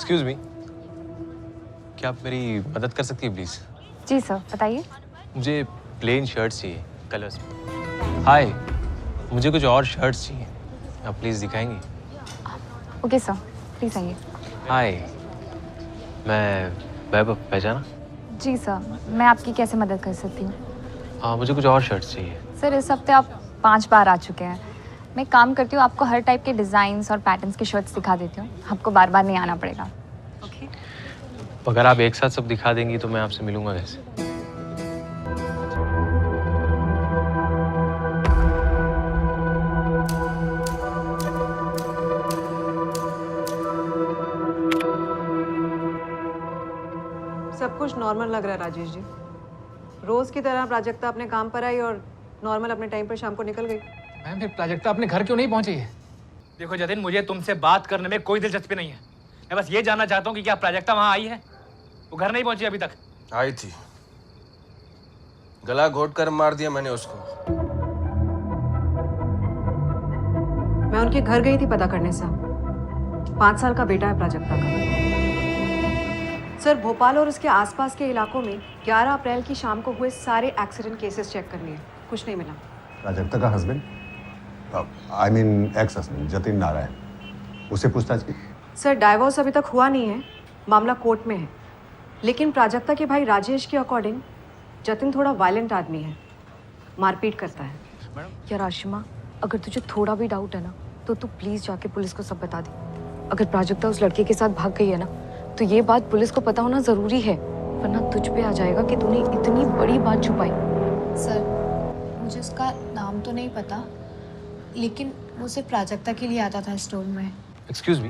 Excuse me, क्या आप मेरी मदद कर सकती है प्लीज़? जी सर, बताइए। मुझे प्लेन शर्ट्स चाहिए कलर्स में। हाय, मुझे कुछ और शर्ट्स चाहिए, आप प्लीज़ दिखाएंगी? ओके सर, प्लीज़ आइए। हाय, मैं वैभव, पहचाना? जी सर, मैं आपकी कैसे मदद कर सकती हूँ? हाँ, मुझे कुछ और शर्ट्स चाहिए। सर इस हफ्ते आप 5 बार आ चुके हैं। मैं एक काम करती हूँ, आपको हर टाइप के डिज़ाइंस और पैटर्न्स की शर्ट्स दिखा देती हूँ। आपको बार बार नहीं आना पड़ेगा। ओके? अगर आप एक साथ सब दिखा देंगी तो मैं आपसे मिलूंगा कैसे? सब कुछ नॉर्मल लग रहा है राजेश जी। रोज की तरह प्राजक्ता अपने काम पर आई और नॉर्मल अपने टाइम पर शाम को निकल गई। मैम फिर प्राजक्ता अपने घर क्यों नहीं पहुंची है? देखो जतिन, मुझे तुमसे बात करने में कोई दिलचस्पी नहीं है। मैं बस ये जानना चाहता हूँ कि क्या प्राजक्ता वहां आई है? वो घर नहीं पहुंची अभी तक? आई थी, गला घोट कर मार दिया मैंने उसको। मैं उनके घर गई थी पता करने साहब। 5 साल का बेटा है प्राजक्ता का। सर भोपाल और उसके आसपास के इलाकों में 11 अप्रैल की शाम को हुए सारे एक्सीडेंट केसेस चेक कर लिए, कुछ नहीं मिला। प्राजक्ता का husband, I mean ex husband Jatin Narayan, उससे पूछताछ की? सर डाइवोर्स अभी तक हुआ नहीं है, मामला कोर्ट में है। लेकिन प्राजक्ता के भाई राजेश के अकॉर्डिंग जतिन थोड़ा वायलेंट आदमी है, मारपीट करता है। यार आशिमा, अगर तुझे थोड़ा भी डाउट है ना तो तू प्लीज़ जाके पुलिस को सब बता दे। अगर प्राजक्ता उस लड़के के साथ भाग गई है ना तो ये बात पुलिस को पता होना ज़रूरी है, वरना तुझ पे आ जाएगा कि तूने इतनी बड़ी बात छुपाई। सर मुझे उसका नाम तो नहीं पता, लेकिन वो सिर्फ प्राजक्ता के लिए आता था स्टोर में। Excuse me,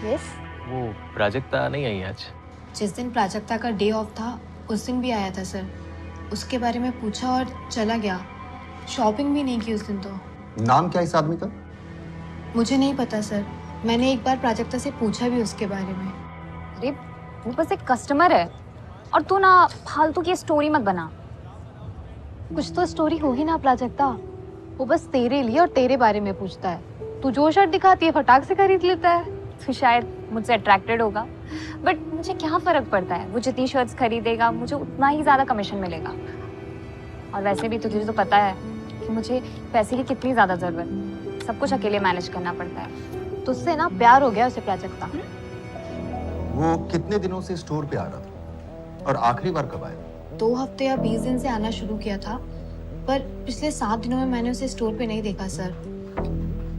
yes? वो प्राजक्ता नहीं आई आज? जिस दिन प्राजक्ता का डे ऑफ था उस दिन भी आया था सर। उसके बारे में पूछा और चला गया। शॉपिंग भी नहीं की उस दिन तो। नाम क्या इस आदमी का? मुझे नहीं पता सर, मैंने एक बार प्राजक्ता से पूछा भी उसके बारे में। अरे वो बस एक कस्टमर है और तू ना फालतू की स्टोरी मत बना। कुछ तो स्टोरी होगी ना प्राजक्ता। वो बस तेरे लिए और तेरे बारे में पूछता है। तू जो शर्ट दिखाती है फटाक से खरीद लेता है। तो शायद मुझसे अट्रैक्टेड होगा, बट मुझे क्या फ़र्क पड़ता है? वो जितनी शर्ट्स खरीदेगा मुझे उतना ही ज़्यादा कमीशन मिलेगा। और वैसे भी तुझे तो पता है कि मुझे पैसे की कितनी ज़्यादा ज़रूरत, सब कुछ अकेले मैनेज करना पड़ता है। तुझसे ना प्यार हो गया उसे प्राजक्ता। वो कितने दिनों से स्टोर पे आ रहा था और आखिरी बार कब आया? 2 हफ्ते या 20 दिन से आना शुरू किया था, पर पिछले 7 दिनों में मैंने उसे स्टोर पे नहीं देखा सर।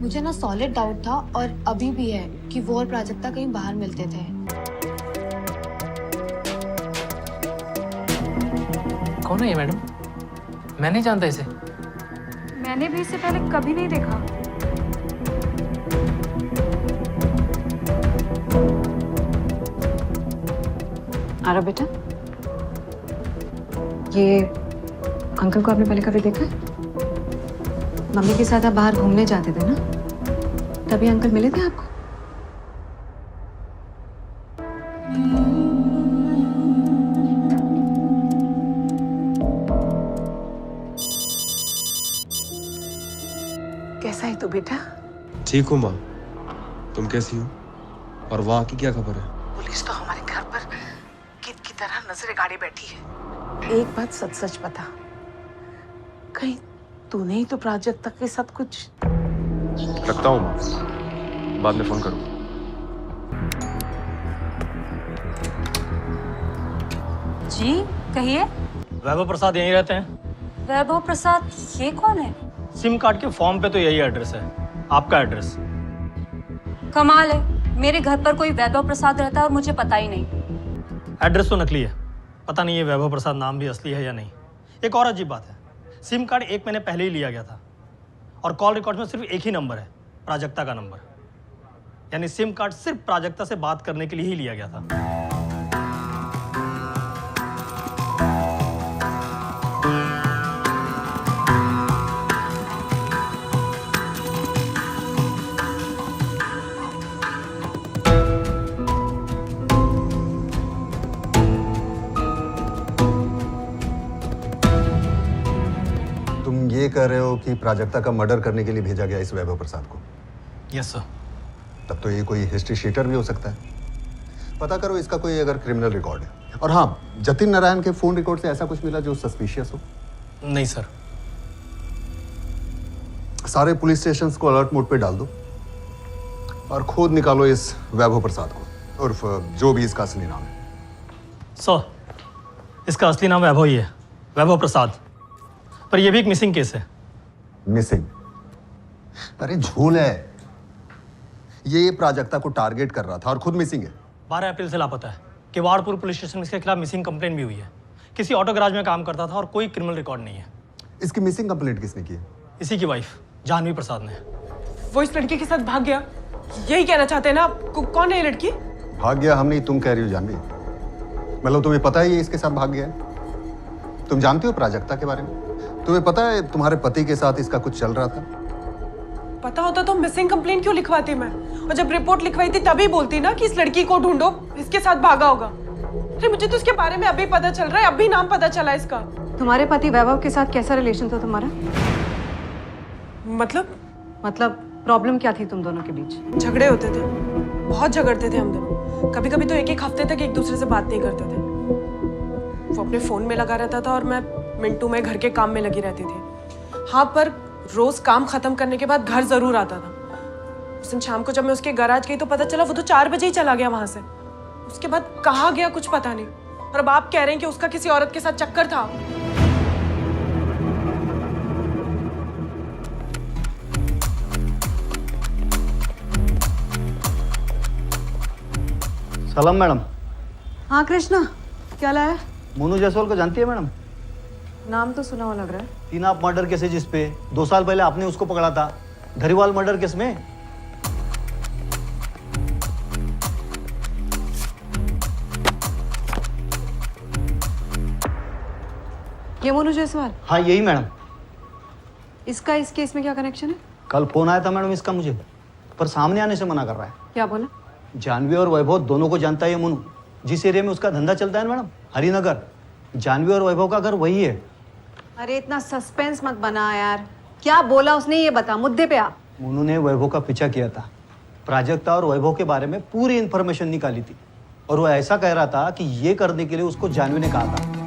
मुझे ना सॉलिड डाउट था और अभी भी है कि वो और प्राजक्ता कहीं बाहर मिलते थे। कौन है ये मैडम? मैं नहीं जानता इसे। मैंने भी इसे पहले कभी नहीं देखा। आरा बेटा, ये अंकल को आपने पहले कभी देखा है? मम्मी के साथ आप बाहर घूमने जाते थे ना, तभी अंकल मिले थे आपको? कैसा है तू बेटा? ठीक हूँ माँ, तुम कैसी हो? और वहाँ की क्या खबर है? पुलिस तो हमारे घर पर कीट की तरह नजरें गाड़ी बैठी है। एक बात सच सच बता, कहीं तूने ही तो प्राजक्ता के साथ कुछ? रखता हूँ माँ, बाद में फोन करूँ। जी कहिए। वैभव प्रसाद यहीं रहते हैं। वैभव प्रसाद ये कौन है? सिम कार्ड के फॉर्म पे तो यही एड्रेस है। आपका एड्रेस? कमाल है, मेरे घर पर कोई वैभव प्रसाद रहता है और मुझे पता ही नहीं। एड्रेस तो नकली है, पता नहीं ये वैभव प्रसाद नाम भी असली है या नहीं। एक और अजीब बात है, सिम कार्ड 1 महीने पहले ही लिया गया था और कॉल रिकॉर्ड में सिर्फ एक ही नंबर है, प्राजक्ता का नंबर। यानी सिम कार्ड सिर्फ प्राजक्ता से बात करने के लिए ही लिया गया था। ये कह रहे हो कि प्राजक्ता का मर्डर करने के लिए भेजा गया इस वैभव प्रसाद को? Yes sir. तब तो ये कोई हिस्ट्री शीटर भी हो सकता है। पता करो इसका कोई अगर क्रिमिनल रिकॉर्ड है। और हाँ, जतिन नारायण के फोन रिकॉर्ड से ऐसा कुछ मिला जो सस्पिशियस हो? नहीं सर। सारे पुलिस स्टेशंस को अलर्ट मोड पे डाल दो और खोद निकालो इस वैभव प्रसाद को, उर्फ जो भी इसका असली नाम है। सर, इसका असली नाम वैभव ही है, वैभव प्रसाद। पर यह भी एक मिसिंग केस है। मिसिंग? अरे झोल है ये प्राजक्ता को टारगेट कर रहा था और खुद मिसिंग है। 12 अप्रैल से लापता है। किवाड़पुर पुलिस स्टेशन में इसके खिलाफ मिसिंग कंप्लेंट भी हुई है। किसी ऑटो गैराज में काम करता था और कोई क्रिमिनल रिकॉर्ड नहीं है। इसकी मिसिंग कंप्लेंट किसने की है? इसी की वाइफ जानवी प्रसाद ने। वो इस लड़की के साथ भाग गया, यही कहना चाहते हैं ना आप? कौन है ये लड़की? भाग गया हम नहीं, तुम कह रही हो जानवी। मतलब तुम्हें पता है ये इसके साथ भाग गया है? तुम जानती हो प्राजक्ता के बारे में? तुम्हें पता है तुम्हारे पति के साथ इसका कुछ चल रहा था? पता होता तो मिसिंग कंप्लेंट क्यों लिखवाती मैं? और जब रिपोर्ट लिखवाई थी तभी बोलती ना कि इस लड़की को ढूंढो, इसके साथ भागा होगा। अरे मुझे तो इसके बारे में अभी पता चल रहा है, अभी नाम पता चला इसका। तुम्हारे पति वैभव के साथ कैसा रिलेशन था तुम्हारा? मतलब प्रॉब्लम क्या थी तुम दोनों के बीच? झगड़े होते थे, बहुत झगड़ते थे हम दोनों। कभी कभी तो एक हफ्ते तक एक दूसरे से बात नहीं करते थे। वो अपने फोन में लगा रहता था और मैं मिंटू में घर के काम में लगी रहती थी। हाँ, पर रोज काम खत्म करने के बाद घर जरूर आता था। उस दिन शाम को जब मैं उसके गैराज गई तो पता चला वो तो 4 बजे ही चला गया वहां से। उसके बाद कहाँ गया कुछ पता नहीं। और अब आप कह रहे हैं कि उसका किसी औरत के साथ चक्कर था। सलाम मैडम। हाँ कृष्णा, क्या लाया? मोनू जायसवाल को जानती है मैडम? नाम तो सुना हुआ लग रहा है। 3 आप मर्डर केस है जिसपे 2 साल पहले आपने उसको पकड़ा था, धरीवाल मर्डर केस में। ये मोनू जायसवाल? हाँ यही मैडम। इसका इस केस में क्या कनेक्शन है? कल फोन आया था मैडम इसका मुझे, पर सामने आने से मना कर रहा है। क्या बोला? जानवी और वैभव दोनों को जानता है ये मोनू। जिस एरिया में उसका धंधा चलता है मैडम, हरिनगर, जानवी और वैभव का घर वही है। अरे इतना सस्पेंस मत बना यार, क्या बोला उसने ये बता, मुद्दे पे आ। मोनू ने वैभव का पीछा किया था, प्राजक्ता और वैभव के बारे में पूरी इन्फॉर्मेशन निकाली थी, और वो ऐसा कह रहा था कि ये करने के लिए उसको जानवी ने कहा था।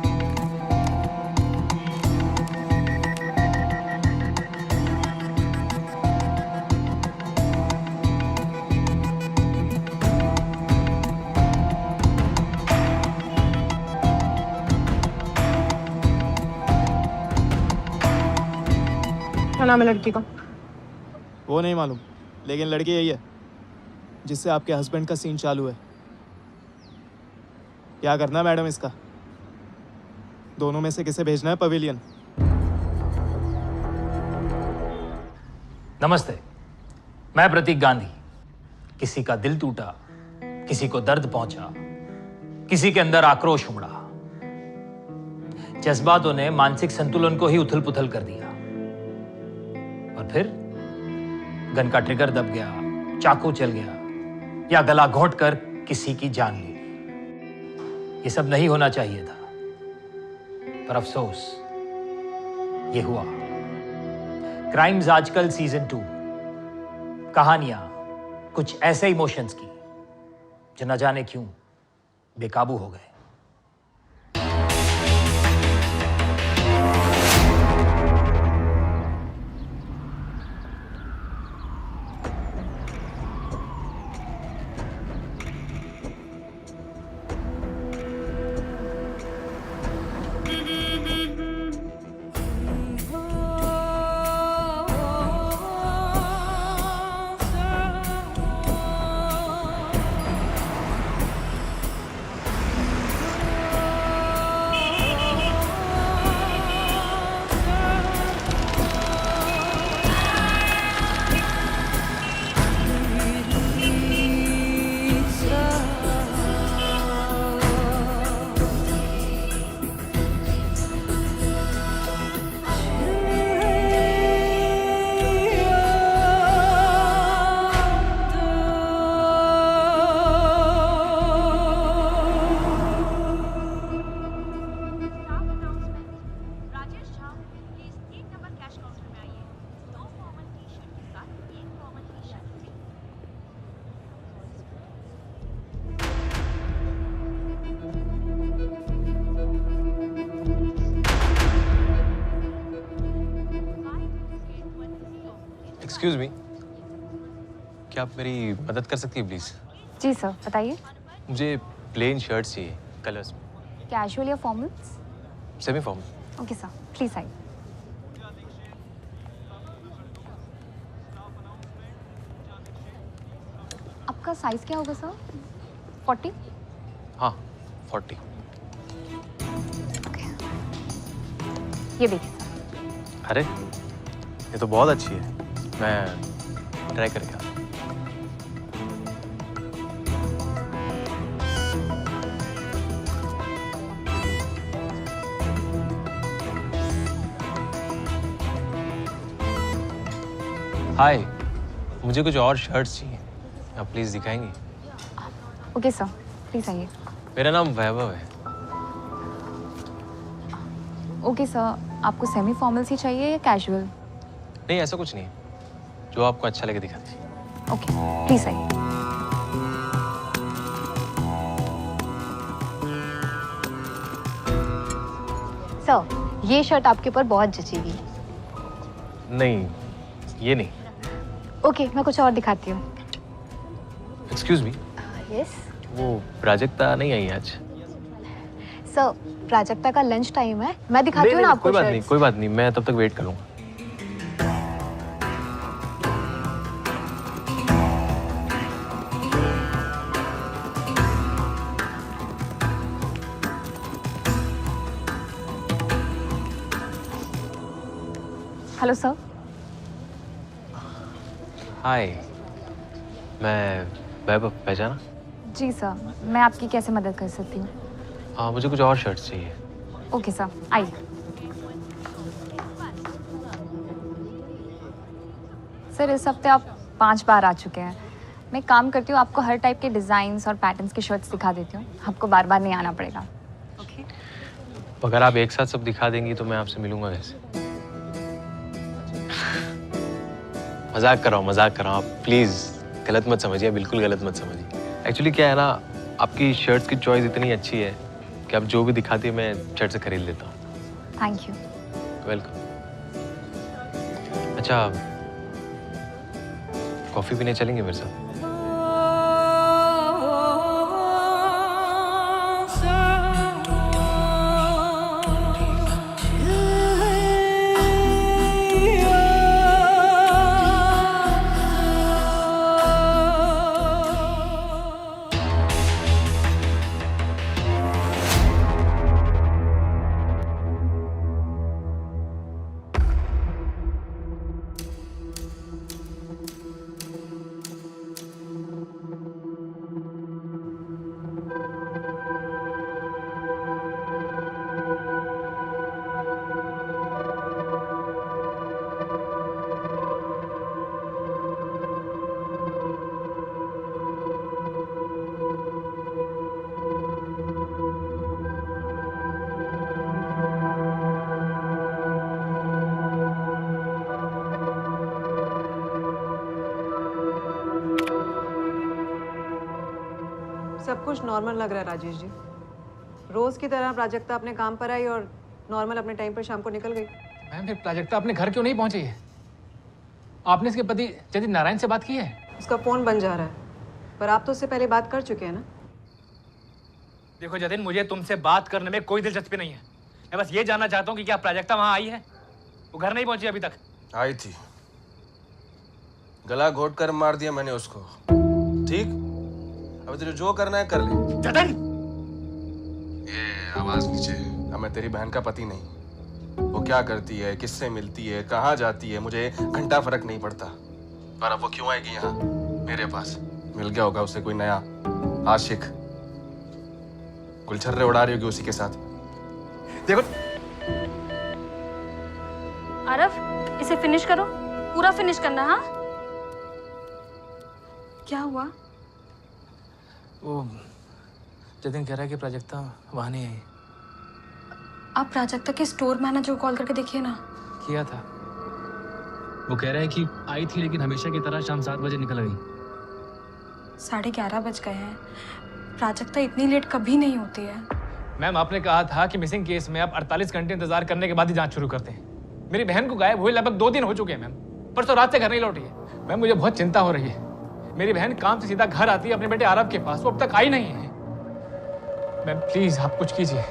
क्या नाम है लड़की का? वो नहीं मालूम, लेकिन लड़की यही है जिससे आपके हस्बैंड का सीन चालू है। क्या करना है मैडम इसका? दोनों में से किसे भेजना है पवेलियन? नमस्ते, मैं प्रतीक गांधी। किसी का दिल टूटा, किसी को दर्द पहुंचा, किसी के अंदर आक्रोश उमड़ा। जज्बातों ने मानसिक संतुलन को ही उथल पुथल कर दिया, और फिर गन का ट्रिगर दब गया, चाकू चल गया, या गला घोंट कर किसी की जान ली। ये सब नहीं होना चाहिए था, पर अफसोस ये हुआ। क्राइम्स आजकल सीजन 2, कहानियां कुछ ऐसे इमोशंस की जो न जाने क्यों बेकाबू हो गए। एक्सक्यूज मी, क्या आप मेरी मदद कर सकती है प्लीज़? जी सर, बताइए। मुझे प्लेन शर्ट चाहिए कलर्स में। कैजुअल या formals? Semi formal. Okay sir, please आइए। आपका साइज क्या होगा सर? 40? हाँ 40। ये देखिए सर। अरे ये तो बहुत अच्छी है, मैं ट्राई करके आता हूँ। हाय, मुझे कुछ और शर्ट्स चाहिए, आप प्लीज़ दिखाएंगी? ओके सर, प्लीज आइए। मेरा नाम वैभव है। ओके सर, आपको सेमी फॉर्मल्स ही चाहिए या कैजुअल? नहीं ऐसा कुछ नहीं, जो आपको अच्छा लगे दिखा दीजिए। ओके, प्लीज आइए। सर, ये शर्ट आपके ऊपर बहुत जचेगी। नहीं ये नहीं। ओके, मैं कुछ और दिखाती हूँ। एक्सक्यूज मी, यस वो प्राजक्ता नहीं आई आज? सर, प्राजक्ता का लंच टाइम है, मैं दिखाती हूँ ना आपको। कोई बात नहीं, कोई बात नहीं, मैं तब तक वेट कर लूँगा। Hello sir. हाय, मैं वैभव, पहचाना? जी सर, मैं आपकी कैसे मदद कर सकती हूँ? हाँ मुझे कुछ और शर्ट्स चाहिए। ओके सर, आइए। सर, इस हफ्ते आप 5 बार आ चुके हैं। मैं एक काम करती हूँ, आपको हर टाइप के डिज़ाइंस और पैटर्न्स के शर्ट्स दिखा देती हूँ, आपको बार बार नहीं आना पड़ेगा। ओके? अगर आप एक साथ सब दिखा देंगी तो मैं आपसे मिलूंगा कैसे? मजाक कर रहा हूँ, आप प्लीज़ गलत मत समझिए, बिल्कुल गलत मत समझिए। एक्चुअली क्या है ना, आपकी शर्ट्स की चॉइस इतनी अच्छी है कि आप जो भी दिखाती है मैं झट से खरीद लेता हूँ। Thank you. वेलकम। अच्छा, कॉफ़ी पीने चलेंगे मेरे साथ? सब कुछ नॉर्मल लग रहा है राजेश जी। रोज की तरह प्राजक्ता अपने काम पर आई और नॉर्मल अपने टाइम पर शाम को निकल गई। मैम, फिर प्राजक्ता अपने घर क्यों नहीं पहुंची है? आपने इसके पति जतिन नारायण से बात की है? उसका फोन बन जा रहा है, पर आप तो उससे पहले बात कर चुके हैं ना? देखो जतिन, मुझे तुमसे बात करने में कोई दिलचस्पी नहीं है। मैं बस ये जानना चाहता हूँ कि क्या प्राजक्ता वहां आई है? वो घर नहीं पहुंची अभी तक? आई थी, गला घोट कर मार दिया मैंने उसको। ठीक, अब तुझे जो करना है कर ले। जतिन! ये आवाज नीचे। अब मैं तेरी बहन का पति नहीं। वो क्या करती है, किससे मिलती है, कहाँ जाती है, मुझे घंटा फर्क नहीं पड़ता। पर अब वो क्यों आएगी यहाँ मेरे पास? मिल गया होगा उसे कोई नया आशिक। गुलछर्रे उड़ा रही होगी उसी के साथ। देखो आरव, इसे फिनिश करो, पूरा फिनिश करना। हाँ, क्या हुआ? वो जतिन कह रहा है कि प्राजक्ता वहां नहीं आई। आप प्राजक्ता के स्टोर मैनेजर को कॉल करके देखिए ना। किया था। वो कह रहा है कि आई थी लेकिन हमेशा की तरह शाम 7 बजे निकल गई। 11:30 बज गए हैं। प्राजक्ता इतनी लेट कभी नहीं होती है। मैम, आपने कहा था कि मिसिंग केस में आप 48 घंटे इंतजार करने के बाद ही जांच शुरू करते हैं। मेरी बहन को गायब हुए लगभग 2 दिन हो चुके हैं मैम। परसों रात से घर नहीं लौटी है। मैम मुझे बहुत चिंता हो रही है। मेरी बहन काम से सीधा घर आती है अपने बेटे आरव के पास, वो अब तक आई नहीं है। मैम प्लीज आप कुछ कीजिए।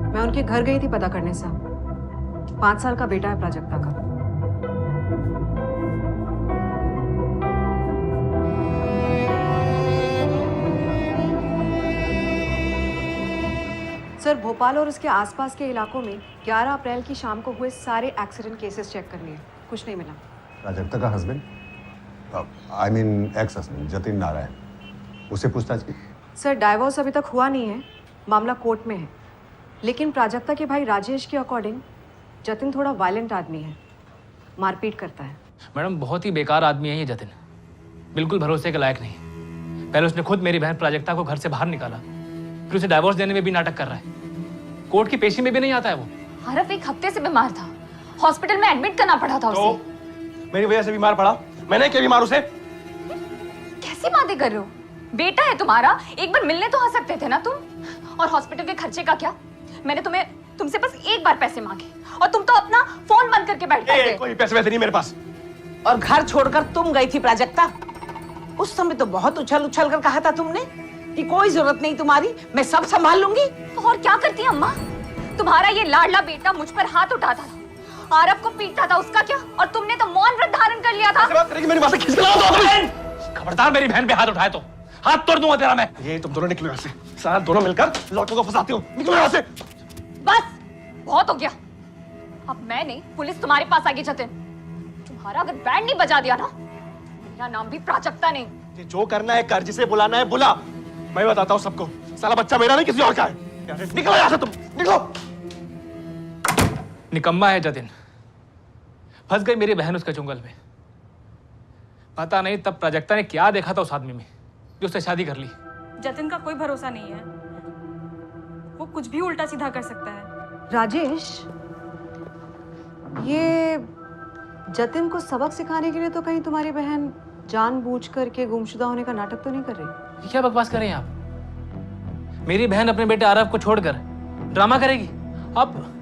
मैं उनके घर गई थी पता करने साहब। 5 साल का बेटा है प्राजक्ता का। सर, भोपाल और उसके आसपास के इलाकों में 11 अप्रैल की शाम को हुए सारे एक्सीडेंट केसेस चेक कर लिए, कुछ नहीं मिला। प्राजक्ता का husband, I mean ex husband Jatin Narayan, उससे पूछताछ की? सर, डाइवोर्स अभी तक हुआ नहीं है, मामला कोर्ट में है। लेकिन प्राजक्ता के भाई राजेश के अकॉर्डिंग जतिन थोड़ा वायलेंट आदमी है, मारपीट करता है। मैडम बहुत ही बेकार आदमी है ये जतिन, बिल्कुल भरोसे के लायक नहीं। पहले उसने खुद मेरी बहन प्राजक्ता को घर से बाहर निकाला, फिर उसे डाइवोर्स देने में भी नाटक कर रहा है। कोर्ट की पेशी में भी नहीं आता है वो। आरव 1 हफ्ते से बीमार था, हॉस्पिटल में एडमिट करना पड़ा था उसे। मेरी वजह से बीमार पड़ा? मैंने क्या बीमार उसे? कैसी बातें कर रहे हो? बेटा है तुम्हारा, एक बार मिलने तो आ सकते थे ना तुम। और हॉस्पिटल के खर्चे का क्या? मैंने तुमसे बस एक बार पैसे मांगे और तुम तो अपना फोन बंद करके बैठ गए। कोई पैसे वैसे नहीं मेरे पास। और घर छोड़कर तुम गई थी प्राजक्ता। उस समय तो बहुत उछल उछल कर कहा था तुमने कि कोई जरूरत नहीं तुम्हारी, मैं सब संभाल लूंगी। तो और क्या करती अम्मा? तुम्हारा ये लाडला बेटा मुझ पर हाथ उठाता था, आरव को पीटता था, उसका क्या? और तुमने तो मौन व्रत धारण कर लिया था। मेरी बात खबरदार मेरी बहन पे हाथ उठाए तो हाथ तोड़ दूंगा तेरा मैं। ये तुम दोनों निकलो यहाँ से, साथ दोनों मिलकर लौटों को फंसाती हो। निकलो यहाँ से। बस बहुत हो गया, अब मैं नहीं पुलिस तुम्हारे पास आ गई। जतिन, तुम्हारा अगर बैंड नहीं बजा दिया ना, मेरा नाम भी प्राजक्ता नहीं। जो करना है कर, जिसे बुलाना है बुला। मैं बताता हूँ सबको, साला बच्चा मेरा नहीं किसी और का है। निकलो यहाँ से तुम, निकलो। निकम्मा है जतिन, फंस गई मेरी बहन उसके चुंगल में। पता नहीं तब प्राजक्ता ने क्या देखा था उस आदमी में जो उससे शादी कर ली। जतिन का कोई भरोसा नहीं है, वो कुछ भी उल्टा सीधा कर सकता है। राजेश, ये जतिन को सबक सिखाने के लिए तो कहीं तुम्हारी बहन जानबूझ करके गुमशुदा होने का नाटक तो नहीं कर रही? क्या बकवास कर रहे हैं आप? मेरी बहन अपने बेटे आरव को छोड़कर ड्रामा करेगी? अब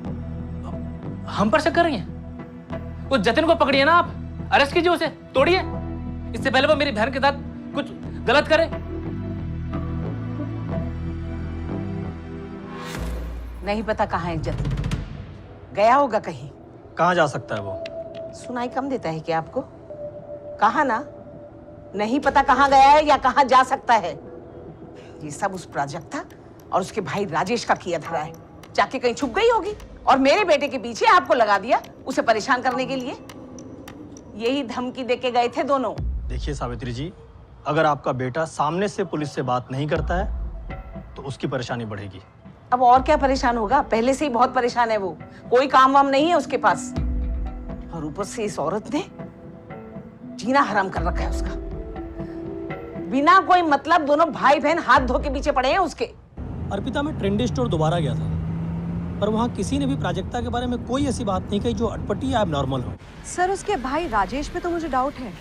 हम पर शक कर रही हैं? उस जतिन को पकड़िए ना आप, अरेस्ट कीजिए उसे, तोड़िए, इससे पहले वो मेरी बहन के साथ कुछ गलत करे। नहीं पता कहाँ है जतिन, गया होगा कहीं। कहाँ जा सकता है वो? सुनाई कम देता है क्या आपको? कहा ना, नहीं पता कहाँ गया है या कहाँ जा सकता है। ये सब उस प्राजक्ता और उसके भाई राजेश का किया धरा है। जाके कहीं छुप गई होगी और मेरे बेटे के पीछे आपको लगा दिया उसे परेशान करने के लिए। यही धमकी देके गए थे दोनों। देखिए सावित्री जी, अगर आपका बेटा सामने से पुलिस से बात नहीं करता है तो उसकी परेशानी बढ़ेगी। अब और क्या परेशान होगा, पहले से ही बहुत परेशान है वो, कोई काम वाम नहीं है उसके पास। और ऊपर से इस औरत ने जीना हराम कर रखा है उसका। बिना कोई मतलब दोनों भाई बहन हाथ धो के पीछे पड़े हैं उसके। अर्पिता, मैं ट्रेंडी स्टोर दोबारा गया था, पर वहाँ किसी ने भी प्राजक्ता के बारे में कोई ऐसी बात नहीं कही जो अटपटी या एबनॉर्मल हो। सर, उसके भाई राजेश पे तो मुझे डाउट है,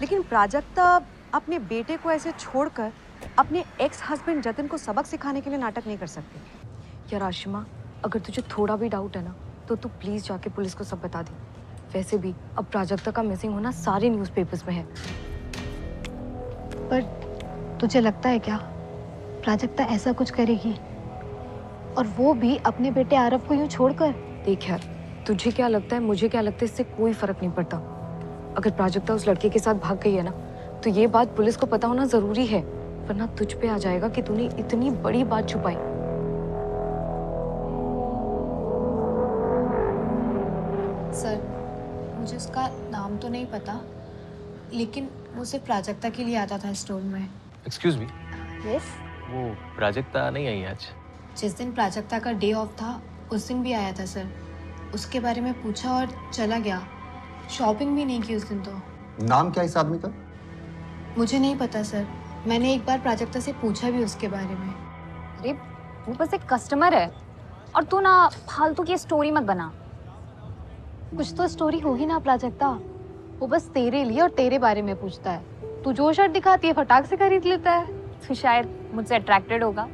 लेकिन प्राजक्ता अपने बेटे को ऐसे छोड़कर अपने एक्स हस्बैंड जतिन को सबक सिखाने के लिए नाटक नहीं कर सकती। यार आशिमा, अगर तुझे थोड़ा भी डाउट है ना तो तू प्लीज जाके पुलिस को सब बता दे। वैसे भी अब प्राजक्ता का मिसिंग होना सारे न्यूज़पेपर्स में है। पर तुझे लगता है क्या प्राजक्ता ऐसा कुछ करेगी, और वो भी अपने बेटे आरव को यूं छोड़कर? देख यार, तुझे क्या लगता है, मुझे क्या लगता है, इससे कोई फर्क नहीं पड़ता। अगर प्राजक्ता उस लड़के के साथ भाग गई है ना तो ये बात पुलिस को पता होना जरूरी है, वरना तुझ पे आ जाएगा कि तूने इतनी बड़ी बात छुपाई। सर, मुझे उसका नाम तो नहीं पता, लेकिन वो सिर्फ प्राजक्ता के लिए आता था स्टोर में। Excuse me, yes. वो प्राजक्ता नहीं आई आज? जिस दिन प्राजक्ता का डे ऑफ था उस दिन भी आया था सर। उसके बारे में पूछा और चला गया, शॉपिंग भी नहीं की उस दिन। तो नाम क्या इस आदमी का? मुझे नहीं पता सर, मैंने एक बार प्राजक्ता से पूछा भी उसके बारे में। अरे वो बस एक कस्टमर है, और तू ना फालतू की स्टोरी मत बना। कुछ तो स्टोरी होगी ना प्राजक्ता, वो बस तेरे लिए और तेरे बारे में पूछता है। तू जो शर्ट दिखाती है फटाक से खरीद लेता है। तू शायद मुझसे अट्रैक्टेड होगा,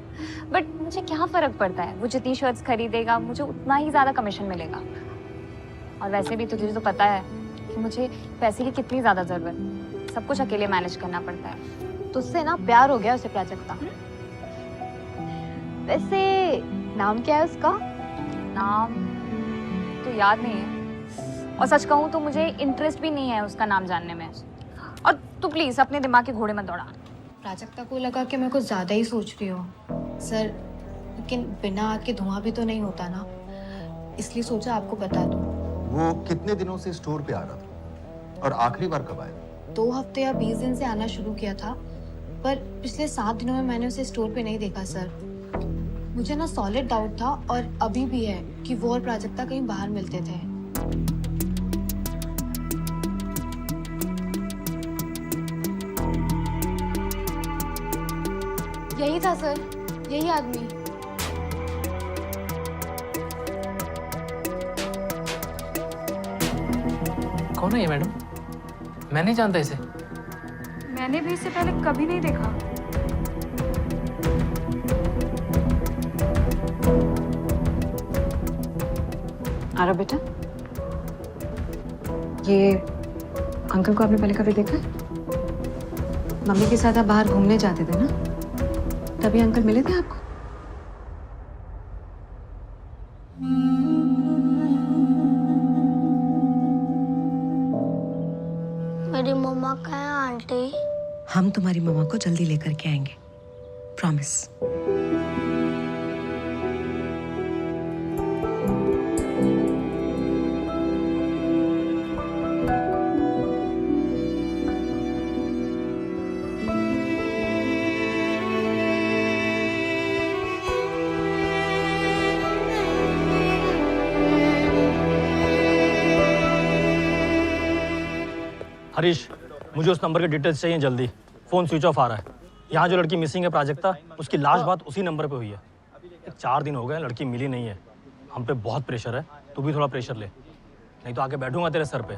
बट मुझे क्या फर्क पड़ता है, वो जितनी शर्ट्स खरीदेगा मुझे उतना ही ज्यादा कमीशन मिलेगा। और वैसे भी तुझे तो पता है कि मुझे पैसे की कितनी ज्यादा जरूरत, सब कुछ अकेले मैनेज करना पड़ता है। तुझसे ना प्यार हो गया उसे प्राजक्ता। वैसे नाम क्या है उसका? नाम तो याद नहीं है, और सच कहूँ तो मुझे इंटरेस्ट भी नहीं है उसका नाम जानने में। और तू प्लीज अपने दिमाग के घोड़े मत दौड़ा। प्राजक्ता को लगा कि मैं कुछ ज्यादा ही सोच रही हूँ सर, लेकिन बिना आग के धुआं भी तो नहीं होता ना, इसलिए सोचा आपको बता दूं। वो कितने दिनों से स्टोर पे आ रहा था और आखिरी बार कब आया? 2 हफ्ते या 20 दिन से आना शुरू किया था, पर पिछले 7 दिनों में मैंने उसे स्टोर पे नहीं देखा सर। मुझे ना सॉलिड डाउट था और अभी भी है कि वो और प्राजक्ता कहीं बाहर मिलते थे। यही था सर, यही आदमी। कौन है ये मैडम? मैं नहीं जानता इसे। मैंने भी इससे पहले कभी नहीं देखा। आरा बेटा, ये अंकल को आपने पहले कभी देखा है? मम्मी के साथ आप बाहर घूमने जाते थे ना, तभी अंकल मिले थे आपको? मेरी मम्मा कहाँ है आंटी? हम तुम्हारी मम्मा को जल्दी लेकर के आएंगे, प्रॉमिस। हरीश, मुझे उस नंबर के डिटेल्स चाहिए जल्दी। फ़ोन स्विच ऑफ आ रहा है। यहाँ जो लड़की मिसिंग है प्राजक्ता, उसकी लास्ट बात उसी नंबर पे हुई है। 4 दिन हो गए, लड़की मिली नहीं है। हम पे बहुत प्रेशर है, तू भी थोड़ा प्रेशर ले, नहीं तो आके बैठूंगा तेरे सर पे।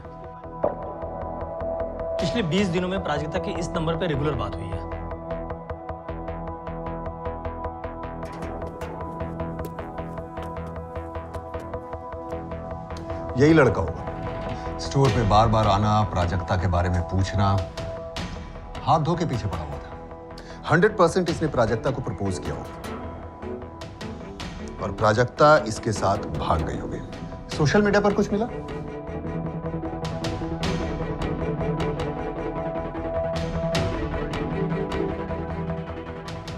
पिछले 20 दिनों में प्राजक्ता की इस नंबर पे रेगुलर बात हुई है। यही लड़का होगा, स्टोर पे बार बार आना, प्राजक्ता के बारे में पूछना, हाथ धो के पीछे पड़ा हुआ था। 100% इसने प्राजक्ता को प्रपोज किया होगा और प्राजक्ता इसके साथ भाग गई होगी। सोशल मीडिया पर कुछ मिला?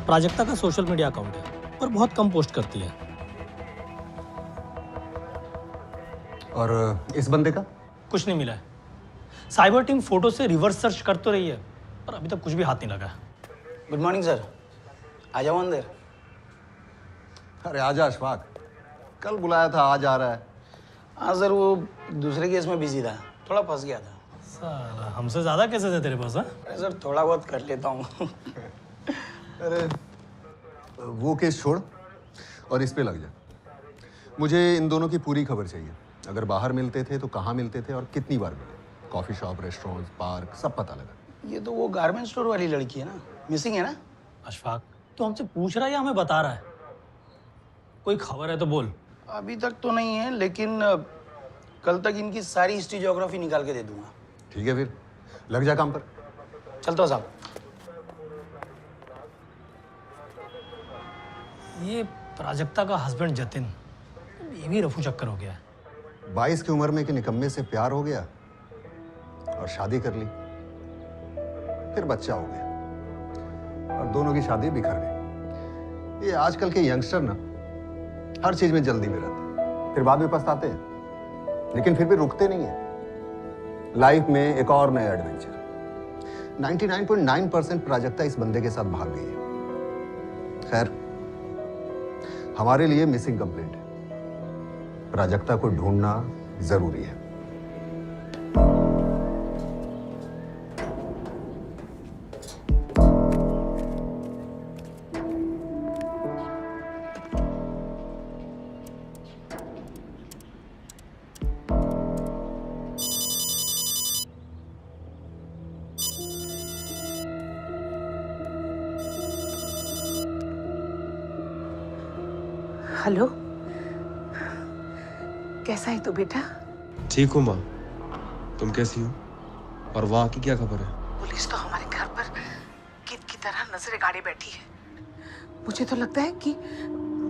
प्राजक्ता का सोशल मीडिया अकाउंट है, पर बहुत कम पोस्ट करती है। और इस बंदे का कुछ नहीं मिला है। साइबर टीम फोटो से रिवर्स सर्च कर तो रही है, पर अभी तक कुछ भी हाथ नहीं लगा। गुड मॉर्निंग सर, आ जाओ अंदर। अरे आजा अशफाक, कल बुलाया था, आज आ रहा है। हाँ सर, वो दूसरे केस में बिजी था, थोड़ा फंस गया था। साला हमसे ज्यादा कैसे थे तेरे पास? अरे सर, थोड़ा बहुत कर लेता हूँ। अरे वो केस छोड़ और इस पे लग जा। मुझे इन दोनों की पूरी खबर चाहिए। अगर बाहर मिलते थे तो कहाँ मिलते थे और कितनी बार मिले? कॉफी शॉप, रेस्टोरेंट, पार्क, सब पता लगा। ये तो वो गारमेंट स्टोर वाली लड़की है ना, मिसिंग है ना? अशफाक, तो हमसे पूछ रहा है या हमें बता रहा है? कोई खबर है तो बोल। अभी तक तो नहीं है, लेकिन कल तक इनकी सारी हिस्ट्री ज्योग्राफी निकाल के दे दूंगा। ठीक है, फिर लग जा काम पर। चलता हूँ साहब। ये प्राजक्ता का हस्बैंड जतिन, ये भी रफू चक्कर हो गया है। 22 की उम्र में कि निकम्मे से प्यार हो गया और शादी कर ली, फिर बच्चा हो गया और दोनों की शादी बिखर गई। ये आजकल के यंगस्टर ना हर चीज में जल्दी में रहते, फिर बाद में पछताते हैं, लेकिन फिर भी रुकते नहीं है। लाइफ में एक और नया एडवेंचर। 99.9% प्राजक्ता इस बंदे के साथ भाग गई है। खैर, हमारे लिए मिसिंग कंप्लेंट है, प्राजक्ता को ढूंढना जरूरी है। हेलो, कैसा है तू बेटा? ठीक हूँ माँ, तुम कैसी हो? और वहाँ की क्या खबर है? पुलिस तो हमारे घर पर कीट की तरह नजरें गाड़े बैठी है। मुझे तो लगता है कि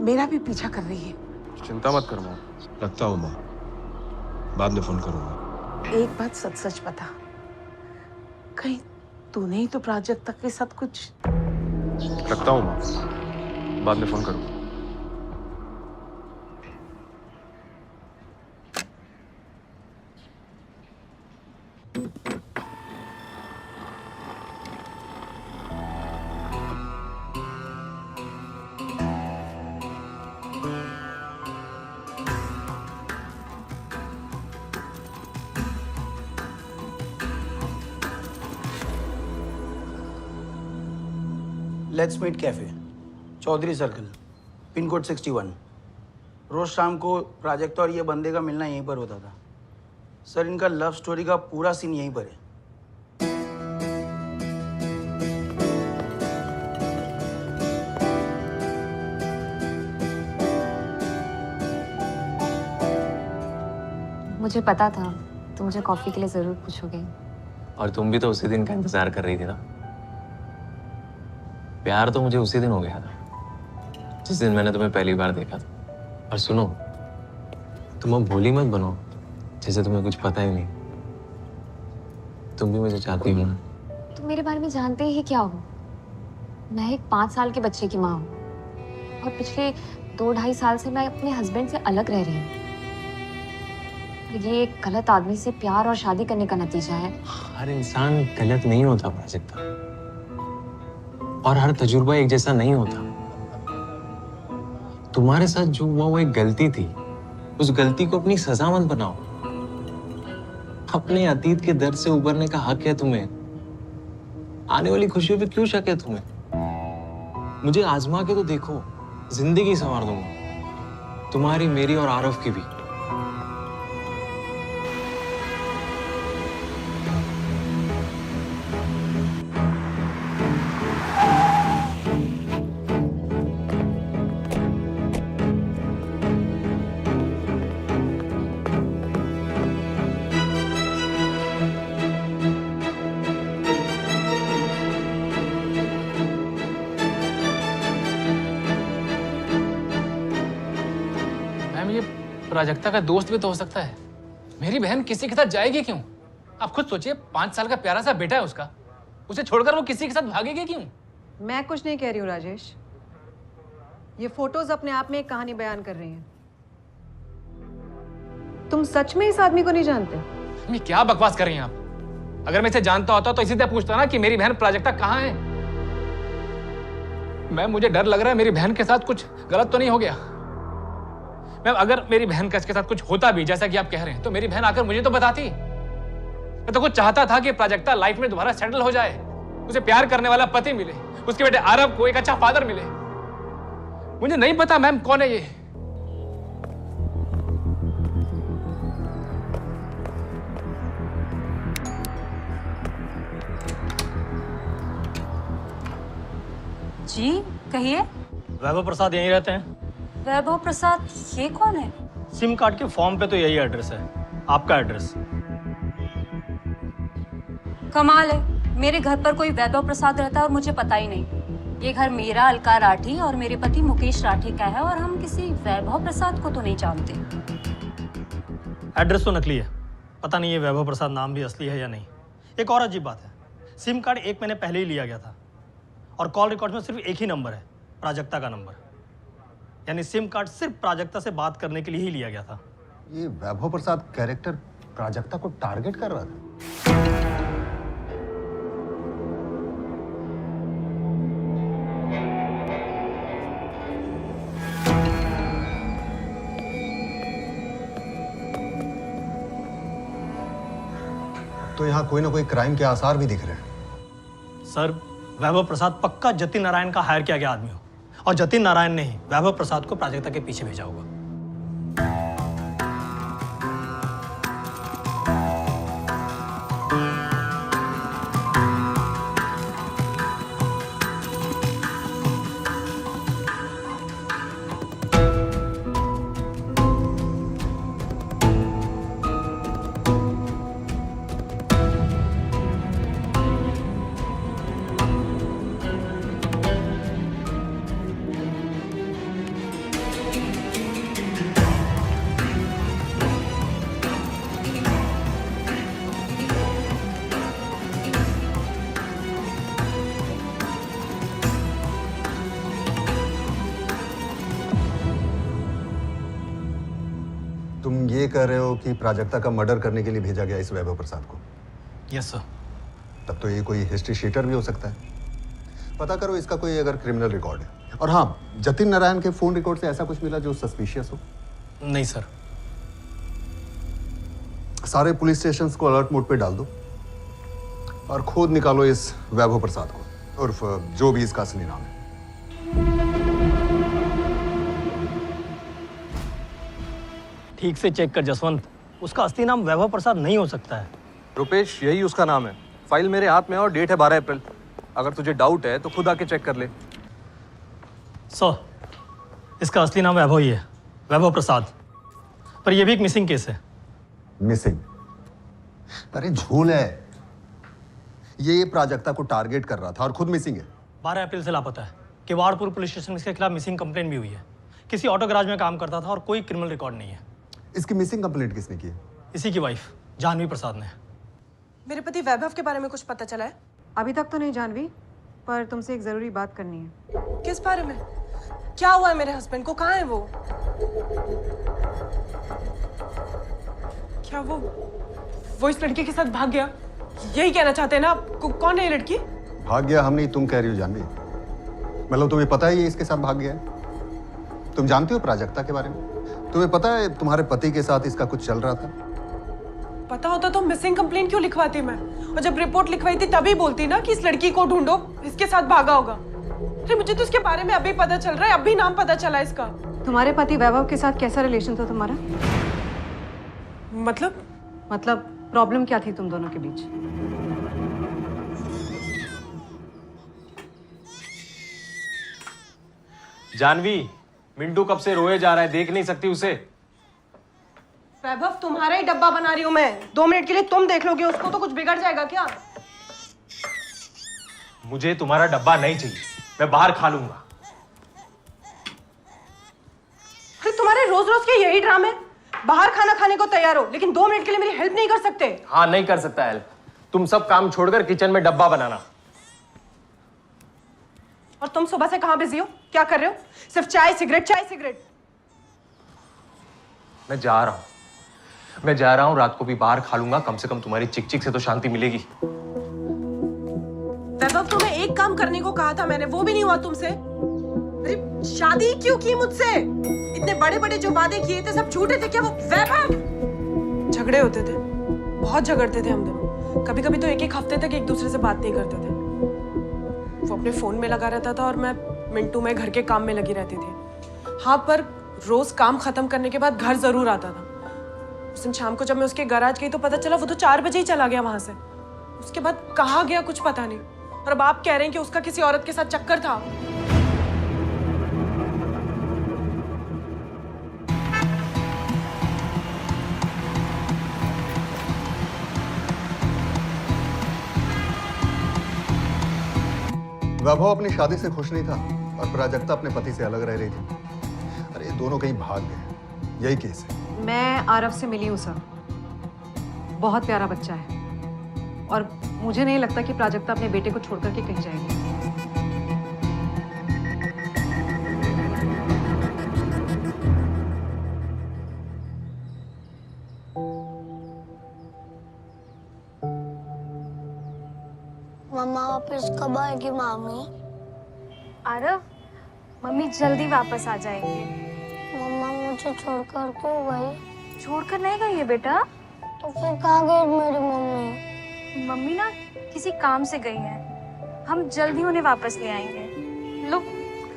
मेरा भी पीछा कर रही है। चिंता मत कर माँ, रखता हूँ माँ, बाद में फोन करूँगा। एक बात सच सच बता, कहीं तूने ही तो प्राजक्ता के साथ कुछ? रखता हूँ माँ, बाद में फोन करूँगा। Let's meet cafe, Chaudhary circle, pin code 61। रोज शाम को प्राजक्ता और ये बंदे का मिलना यहीं पर होता था। सर, इनका लव स्टोरी का पूरा सीन यहीं पर है। मुझे पता था तुम मुझे कॉफी के लिए जरूर पूछोगे। और तुम भी तो उसी दिन का इंतजार कर रही थी ना। प्यार तो मुझे उसी दिन हो गया था जिस दिन मैंने तुम्हें पहली बार देखा था। और सुनो, तुम अब भोली मत बनो जैसे तुम्हें कुछ पता ही नहीं। तुम भी मुझे चाहती हो ना? तुम मेरे बारे में जानते ही क्या हो? मैं एक 5 साल के बच्चे की माँ हूँ और पिछले 2-2.5 साल से मैं अपने हस्बैंड से अलग रह रही हूँ। ये एक गलत आदमी से प्यार और शादी करने का नतीजा है। हर इंसान गलत नहीं होता प्राजक्ता, और हर तजुर्बा एक जैसा नहीं होता। तुम्हारे साथ जो हुआ वो एक गलती थी, उस गलती को अपनी सजा मत बनाओ। अपने अतीत के दर्द से उबरने का हक है तुम्हें। आने वाली खुशियों पे क्यों शक है तुम्हें? मुझे आजमा के तो देखो, जिंदगी संवार दूंगा, तुम्हारी, मेरी और आरव की भी। प्राजक्ता का दोस्त भी तो हो सकता है। मेरी बहन किसी के साथ जाएगी क्यों? आप खुद सोचिए, 5 साल का प्यारा सा बेटा है उसका, उसे छोड़कर वो किसी के साथ भागेगी क्यों? मैं कुछ नहीं कह रही हूँ राजेश, ये फोटोज अपने आप में एक कहानी बयान कर रही हैं। तुम सच में इस आदमी को नहीं जानते? मैं क्या बकवास कर रही हैं आप? अगर मैं इसे जानता होता तो इसी से पूछता ना कि मेरी बहन प्राजक्ता कहाँ है। मुझे डर लग रहा है मेरी बहन के साथ कुछ गलत तो नहीं हो गया। मैम, अगर मेरी बहन का इसके साथ कुछ होता भी जैसा कि आप कह रहे हैं तो मेरी बहन आकर मुझे तो बताती। मैं तो कुछ चाहता था कि प्राजक्ता लाइफ में दोबारा सेटल हो जाए, उसे प्यार करने वाला पति मिले, उसके बेटे आरव को एक अच्छा फादर मिले। मुझे नहीं पता मैम कौन है ये। जी कहिए। वैभव प्रसाद यहीं रहते हैं। वैभव प्रसाद, ये कौन है? सिम कार्ड के फॉर्म पे तो यही एड्रेस है, आपका एड्रेस। कमाल है, मेरे घर पर कोई वैभव प्रसाद रहता है और मुझे पता ही नहीं। ये घर मेरा, अलका राठी और मेरे पति मुकेश राठी का है और हम किसी वैभव प्रसाद को तो नहीं जानते। एड्रेस तो नकली है, पता नहीं ये वैभव प्रसाद नाम भी असली है या नहीं। एक और अजीब बात है, सिम कार्ड 1 महीने पहले ही लिया गया था और कॉल रिकॉर्ड में सिर्फ एक ही नंबर है, प्राजक्ता का नंबर। यानी सिम कार्ड सिर्फ प्राजक्ता से बात करने के लिए ही लिया गया था। ये वैभव प्रसाद कैरेक्टर प्राजक्ता को टारगेट कर रहा था। तो यहाँ कोई ना कोई क्राइम के आसार भी दिख रहे हैं। सर, वैभव प्रसाद पक्का जतिन नारायण का हायर किया गया आदमी हो और जतिन नारायण ने ही वैभव प्रसाद को प्राजक्ता के पीछे भेजा होगा। ये कह रहे हो कि प्राजक्ता का मर्डर करने के लिए भेजा गया इस वैभव प्रसाद को? Yes sir. तब तो ये कोई हिस्ट्री शीटर भी हो सकता है। पता करो इसका कोई अगर क्रिमिनल रिकॉर्ड है। और हाँ, जतिन नारायण के फोन रिकॉर्ड से ऐसा कुछ मिला जो सस्पिशियस हो? नहीं सर। सारे पुलिस स्टेशंस को अलर्ट मोड पे डाल दो और खोद निकालो इस वैभव प्रसाद को, उर्फ जो भी इसका असली नाम है। ठीक से चेक कर जसवंत, उसका असली नाम वैभव प्रसाद नहीं हो सकता है। रुपेश, यही उसका नाम है। फाइल मेरे हाथ में है और डेट है 12 अप्रैल। अगर तुझे डाउट है तो खुद आके चेक कर ले। सर, इसका असली नाम वैभव ही है, वैभव प्रसाद। पर यह भी एक मिसिंग केस है। मिसिंग? अरे झोल है। ये प्राजक्ता को टारगेट कर रहा था और खुद मिसिंग है। 12 अप्रैल से लापता है। किवाड़पुर पुलिस स्टेशन में इसके खिलाफ मिसिंग कंप्लेंट भी हुई है। किसी ऑटो गैराज में काम करता था और कोई क्रिमिनल रिकॉर्ड नहीं है। इसकी मिसिंग कंप्लेंट किसने की है? इसी की वाइफ जानवी प्रसाद ने। मेरे पति वैभव के बारे में कुछ पता चला है? अभी तक तो नहीं जानवी, पर तुमसे एक जरूरी बात करनी है। किस बारे में? क्या हुआ है मेरे हस्बैंड को? कहाँ है वो? क्या वो इस लड़की के साथ भाग गया? यही कहना चाहते हैं ना आप? कौन है ये लड़की? भाग गया हम नहीं, तुम कह रही हो जानवी। मतलब तुम्हें पता है ये इसके साथ भाग गया है? तुम जानती हो प्राजक्ता के बारे में? तुम्हें पता है तुम्हारे पति के साथ इसका कुछ चल रहा था? पता होता तो मिसिंग कंप्लेंट क्यों लिखवाती मैं? और जब रिपोर्ट लिखवाई थी तभी बोलती ना कि इस लड़की को ढूंढो, इसके साथ भागा होगा। अरे मुझे तो इसके बारे में अभी पता चल रहा है, अभी नाम पता चला इसका। तुम्हारे पति वैभव के साथ कैसा रिलेशन था तुम्हारा? मतलब प्रॉब्लम क्या थी तुम दोनों के बीच? जानवी, मिंटू कब से रोए जा रहा है, देख नहीं सकती उसे? वैभव, तुम्हारा ही डब्बा बना रही हूँ मैं। 2 मिनट के लिए तुम देख लोगे उसको तो कुछ बिगड़ जाएगा क्या? मुझे तुम्हारा डब्बा नहीं चाहिए, मैं बाहर खा लूंगा। अरे तुम्हारे रोज रोज के यही ड्रामे। बाहर खाना खाने को तैयार हो, लेकिन 2 मिनट के लिए मेरी हेल्प नहीं कर सकते? हाँ, नहीं कर सकता हेल्प। तुम सब काम छोड़कर किचन में डब्बा बनाना। और तुम सुबह से कहाँ बिजी हो? क्या कर रहे हो? सिर्फ चाय सिगरेट, चाय सिगरेट। मैं जा रहा हूँ, रात को भी बाहर खा लूंगा। कम से कम तुम्हारी चिक चिक से तो शांति मिलेगी। वैभव, तुम्हें एक काम करने को कहा था मैंने, वो भी नहीं हुआ तुमसे। अरे शादी क्यों की मुझसे? इतने बड़े बड़े जो वादे किए थे सब झूठे थे क्या वो? वैभव, झगड़े होते थे, बहुत झगड़ते थे हम दोनों। कभी कभी तो एक हफ्ते तक एक दूसरे से बात नहीं करते थे। वो अपने फोन में लगा रहता था और मैं मिंटू में घर के काम में लगी रहती थी। हाँ, पर रोज काम खत्म करने के बाद घर जरूर आता था। उस दिन शाम को जब मैं उसके गैराज गई तो पता चला वो तो 4 बजे ही चला गया वहां से। उसके बाद कहाँ गया कुछ पता नहीं। और अब आप कह रहे हैं कि उसका किसी औरत के साथ चक्कर था। वैभव अपनी शादी से खुश नहीं था और प्राजक्ता अपने पति से अलग रह रही थी। अरे दोनों कहीं भाग गए, यही केस है। मैं आरव से मिली हूँ सर। बहुत प्यारा बच्चा है और मुझे नहीं लगता कि प्राजक्ता अपने बेटे को छोड़कर के कहीं जाएगी। मम्मा वापस कब आएगी मामी? आरव, मम्मी जल्दी वापस आ जाएंगे। मम्मा मुझे छोड़कर क्यों गई? छोड़कर नहीं गई है बेटा। तो फिर कहाँ गई मेरी मम्मी? मम्मी ना किसी काम से गई है। हम जल्दी उन्हें वापस ले आएंगे। लो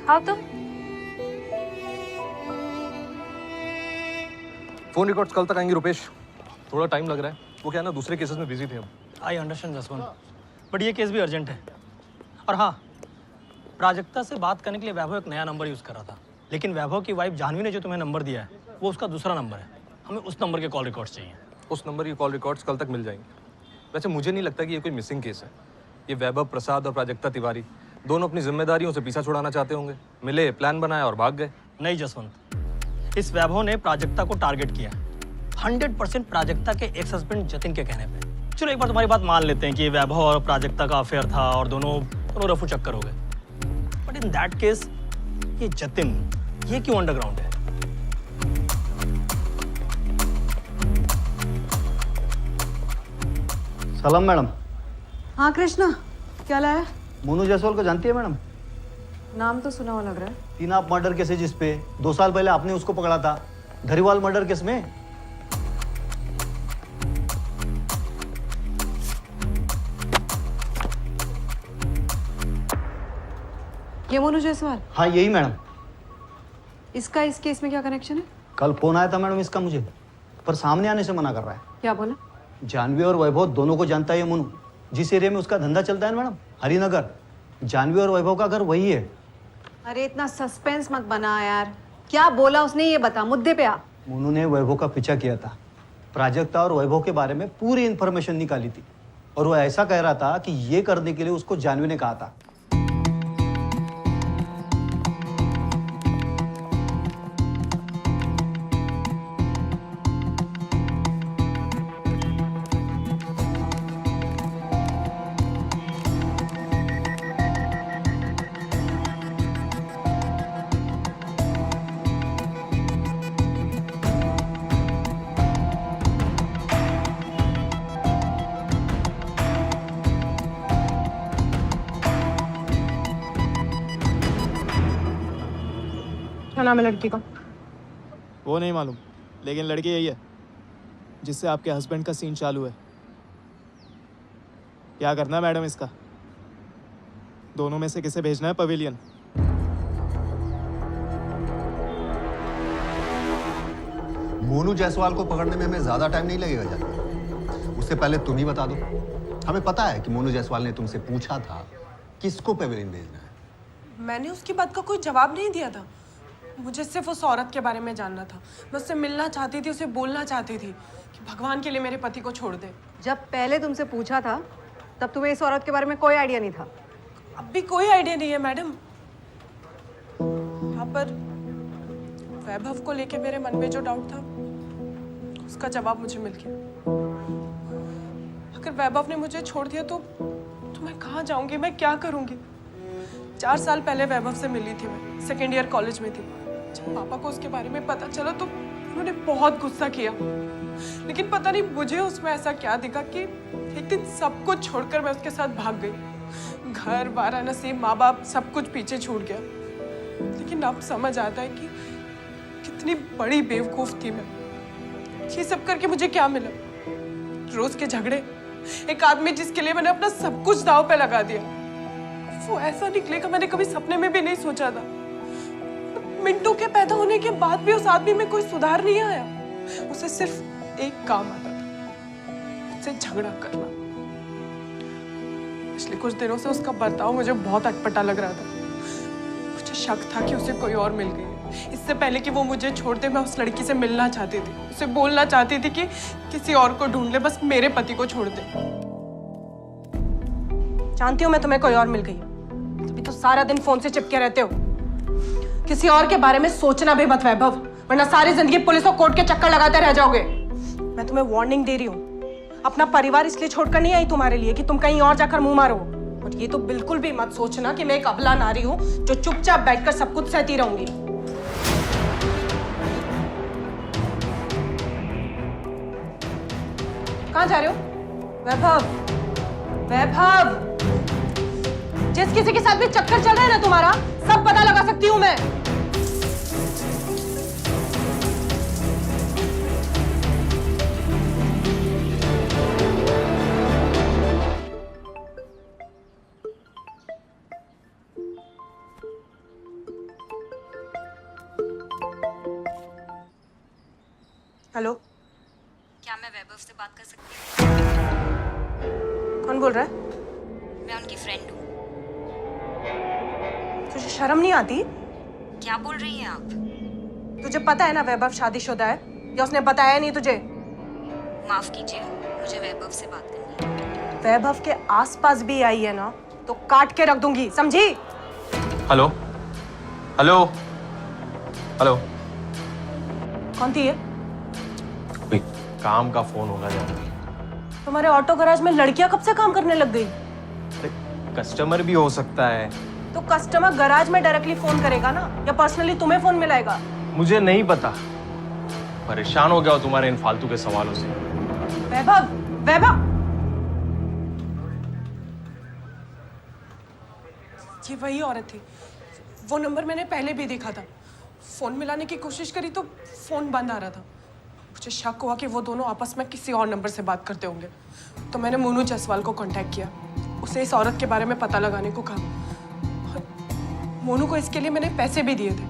खाओ तो। फोन रिकॉर्ड्स कल तक आएंगे रुपेश। थोड़ा टाइम लग रहा है, वो क्या है ना, दूसरे केसेस में बिजी थे हम। आई अंडरस्टैंड जसवंत, बट ये केस भी अर्जेंट है। और हाँ, प्राजक्ता से बात करने के लिए वैभव एक नया नंबर यूज़ कर रहा था, लेकिन वैभव की वाइफ जानवी ने जो तुम्हें नंबर दिया है वो उसका दूसरा नंबर है। हमें उस नंबर के कॉल रिकॉर्ड्स चाहिए। उस नंबर की कॉल रिकॉर्ड्स कल तक मिल जाएंगे। वैसे मुझे नहीं लगता कि ये कोई मिसिंग केस है। ये वैभव प्रसाद और प्राजक्ता तिवारी दोनों अपनी जिम्मेदारियों से पीछा छुड़ाना चाहते होंगे। मिले, प्लान बनाया और भाग गए। नहीं जसवंत, इस वैभव ने प्राजक्ता को टारगेट किया 100% प्राजक्ता के एक्स हस्बैंड जतिन के कहने पे। चलो एक बार तुम्हारी बात मान लेते हैं कि वैभव और प्राजक्ता का अफेयर था और दोनों रफू चक्कर हो गए, बट इन दैट केस ये जतिन ये क्यों अंडरग्राउंड है? सलाम मैडम। हाँ कृष्णा, क्या लाया? मोनू जायसवाल को जानती है मैडम? नाम तो सुना हुआ लग रहा है। तीन आप मर्डर केसेज इस पे 2 साल पहले आपने उसको पकड़ा था धरीवाल मर्डर केस में। ये मोनू जायसवाल? हाँ यही मैडम। इसका इस केस में क्या कनेक्शन है? कल फोन आया था मैडम इसका मुझे, पर सामने आने से मना कर रहा है। क्या बोला? जानवी और वैभव दोनों को जानता है ये मोनू। जिस एरिया में उसका धंधा चलता है ना मैडम, हरिनगर, जानवी और वैभव का घर वही है। अरे इतना सस्पेंस मत बना यार, क्या बोला उसने ये बता, मुद्दे पे आ। मोनू ने वैभव का पीछा किया था, प्राजक्ता और वैभव के बारे में पूरी इन्फॉर्मेशन निकाली थी, और वो ऐसा कह रहा था कि ये करने के लिए उसको जानवी ने कहा था। क्या नाम है लड़की का? वो नहीं मालूम, लेकिन लड़की यही है जिससे आपके हस्बैंड का सीन चालू है। क्या करना है मैडम इसका? दोनों में से किसे भेजना है पवेलियन? मोनू जायसवाल को पकड़ने में हमें ज्यादा टाइम नहीं लगेगा जानवी। उससे पहले तुम ही बता दो। हमें पता है कि मोनू जायसवाल ने तुमसे पूछा था किसको पेवेलियन भेजना है। मैंने उसकी बात का कोई जवाब नहीं दिया था। मुझे सिर्फ उस औरत के बारे में जानना था। मैं उससे मिलना चाहती थी, उसे बोलना चाहती थी कि भगवान के लिए मेरे पति को छोड़ दे। जब पहले तुमसे पूछा था तब तुम्हें इस औरत के बारे में कोई आइडिया नहीं था? अब भी कोई आइडिया नहीं है मैडम। हाँ, पर वैभव को लेके मेरे मन में जो डाउट था उसका जवाब मुझे मिल गया। अगर वैभव ने मुझे छोड़ दिया तो मैं कहाँ जाऊंगी, मैं क्या करूंगी? 4 साल पहले वैभव से मिली थी, मैं सेकेंड ईयर कॉलेज में थी। जब पापा को उसके बारे में पता चला तो उन्होंने बहुत गुस्सा किया, लेकिन पता नहीं मुझे उसमें ऐसा क्या दिखा कि एक दिन सब कुछ छोड़कर मैं उसके साथ भाग गई। घर, वाराणसी, माँ बाप, सब कुछ पीछे छूट गया। लेकिन अब समझ आता है कि कितनी बड़ी बेवकूफ थी मैं। ये सब करके मुझे क्या मिला? रोज के झगड़े, एक आदमी जिसके लिए मैंने अपना सब कुछ दांव पे लगा दिया। वो ऐसा निकलेगा मैंने कभी सपने में भी नहीं सोचा था। मिंटू के पैदा होने के बाद भी उस आदमी में कोई सुधार नहीं आया। उसे सिर्फ एक काम आता था, उससे झगड़ा करना। पिछले कुछ दिनों से उसका बर्ताव मुझे बहुत अटपटा लग रहा था। मुझे शक था कि उसे कोई और मिल गई है। इससे पहले कि वो मुझे छोड़ दे, मैं उस लड़की से मिलना चाहती थी, उसे बोलना चाहती थी कि किसी और को ढूंढ ले, बस मेरे पति को छोड़ दे। जानती हूँ मैं तुम्हें कोई और मिल गई, तभी तो सारा दिन फोन से चिपके रहते हो। किसी और के बारे में सोचना भी मत वैभव, वरना सारी जिंदगी पुलिस और कोर्ट के चक्कर लगाते रह जाओगे। मैं तुम्हें वार्निंग दे रही हूँ। अपना परिवार इसलिए छोड़कर नहीं आई तुम्हारे लिए कि तुम कहीं और जाकर मुंह मारो। और ये तो बिल्कुल भी मत सोचना कि मैं एक अबला नारी हूँ जो चुपचाप बैठकर सब कुछ सहती रहूंगी। कहाँ जा रहे हो? वैभव, वैभव, जिस किसी के साथ भी चक्कर चल रहा है ना तुम्हारा, सब पता लगा सकती हूँ मैं। हेलो, क्या मैं वैभव से बात कर सकती हूँ? कौन बोल रहा है? मैं उनकी फ्रेंड हूँ। तुझे शर्म नहीं आती? क्या बोल रही हैं आप? तुझे पता है ना वैभव शादीशुदा है, या उसने बताया नहीं तुझे? माफ कीजिए, मुझे वैभव से बात करनी है। वैभव के आसपास भी आई है ना तो काट के रख दूंगी, समझी? Hello hello hello. कौन थी ये? कोई काम का फोन होगा जानवी। तुम्हारे ऑटो गैराज में लड़कियां कब से काम करने लग गई? कस्टमर भी हो सकता है। तो कस्टमर गैराज में डायरेक्टली फोन करेगा ना, या पर्सनली तुम्हें फोन मिलाएगा? मुझे नहीं पता, परेशान हो गया हो तुम्हारे इन फालतू के सवालों से। वैभव, वैभव, ये वही औरत थी। वो नंबर मैंने पहले भी देखा था। फ़ोन मिलाने की कोशिश करी तो फ़ोन बंद आ रहा था। मुझे शक हुआ कि वो दोनों आपस में किसी और नंबर से बात करते होंगे, तो मैंने मोनू जायसवाल को कांटेक्ट किया। उसे इस औरत के बारे में पता लगाने को कहा। और मोनू को इसके लिए मैंने पैसे भी दिए थे।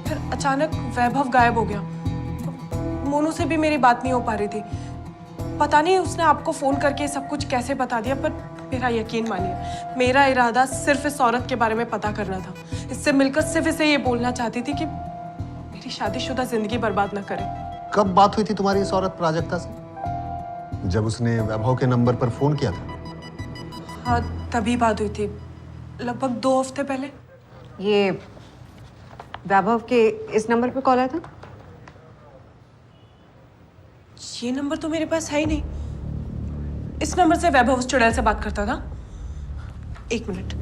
फिर अचानक वैभव गायब हो गया। मोनू से भी मेरी बात नहीं हो पा रही थी। पता नहीं उसने आपको फ़ोन करके सब कुछ कैसे बता दिया, पर मेरा यकीन मानिए, मेरा इरादा सिर्फ इस औरत के बारे में पता करना था। इससे मिलकर सिर्फ इसे ये बोलना चाहती थी कि मेरी शादीशुदा जिंदगी बर्बाद ना करे। कब बात हुई थी तुम्हारी इस औरत प्राजक्ता से? जब उसने वैभव के नंबर पर फोन किया था? हाँ, तभी बात हुई थी, लगभग 2 हफ्ते पहले। ये वैभव के इस नंबर पे कॉल आया था? ये नंबर तो मेरे पास है ही नहीं। इस नंबर से वैभव उस चुड़ैल से बात करता था। 1 मिनट।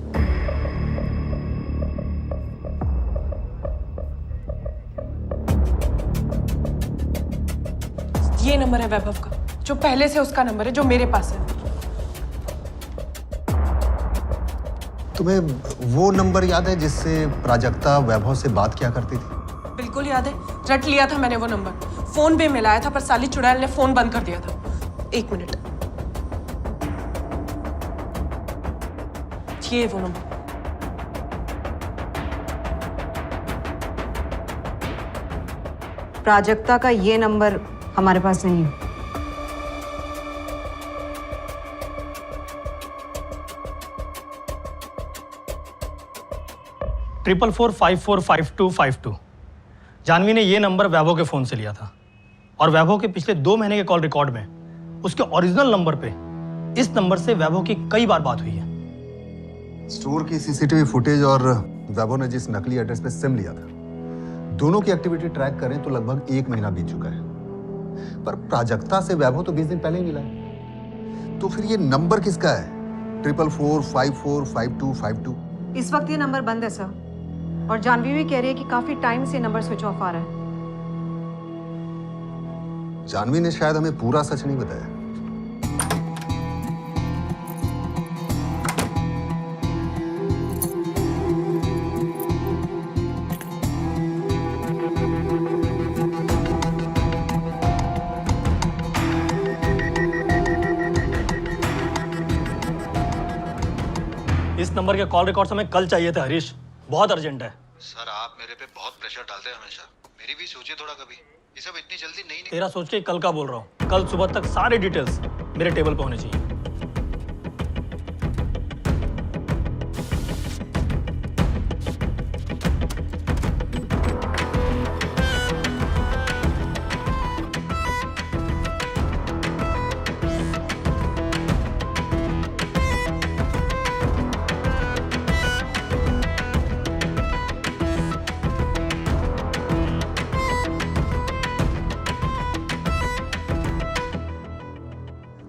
ये नंबर है वैभव का, जो पहले से उसका नंबर है, जो मेरे पास है। तुम्हें वो नंबर याद है जिससे प्राजक्ता वैभव से बात किया करती थी? बिल्कुल याद है, रट लिया था मैंने वो नंबर। फोन भी मिलाया था, पर साली चुड़ैल ने फोन बंद कर दिया था। 1 मिनट। ये वो नंबर। प्राजक्ता का ये नंबर हमारे पास नहीं है। ट्रिपल 4545252। जानवी ने ये नंबर वैभव के फोन से लिया था और वैभव के पिछले 2 महीने के कॉल रिकॉर्ड में उसके ओरिजिनल नंबर पे इस नंबर से वैभव की कई बार बात हुई है। स्टोर की सीसीटीवी फुटेज और वैभव ने जिस नकली एड्रेस पे सिम लिया था, दोनों की एक्टिविटी ट्रैक करें तो लगभग 1 महीना बीत चुका है। पर प्राजक्ता से वैभव तो 20 दिन पहले ही मिला है। तो फिर ये नंबर किसका है? 444545252। इस वक्त ये नंबर बंद है सर, और जानवी भी कह रही है कि काफी टाइम से नंबर स्विच ऑफ आ रहा है। जानवी ने शायद हमें पूरा सच नहीं बताया। इस नंबर के कॉल रिकॉर्ड्स हमें कल चाहिए थे हरीश, बहुत अर्जेंट है। सर आप मेरे पे बहुत प्रेशर डालते हैं हमेशा, मेरी भी सोचिए थोड़ा कभी। ये सब इतनी जल्दी नहीं। तेरा सोच के कल का बोल रहा हूँ। कल सुबह तक सारे डिटेल्स मेरे टेबल पे होने चाहिए।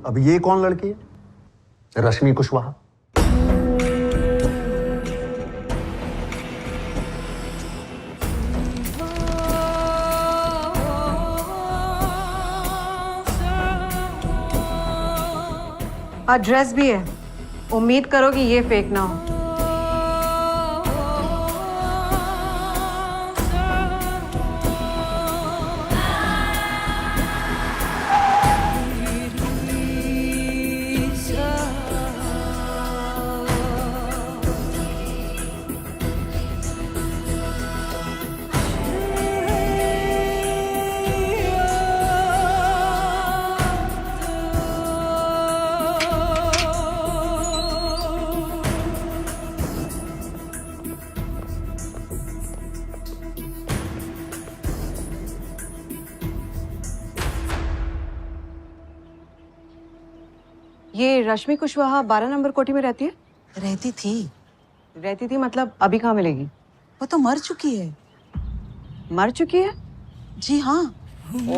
अब ये कौन लड़की है? रश्मि कुशवाहा। एड्रेस भी है। उम्मीद करो कि ये फेक ना हो। ये रश्मि कुशवाहा 12 नंबर कोठी में रहती है? रहती थी। रहती थी मतलब अभी कहाँ मिलेगी? वो तो मर चुकी है। मर चुकी है? जी हाँ।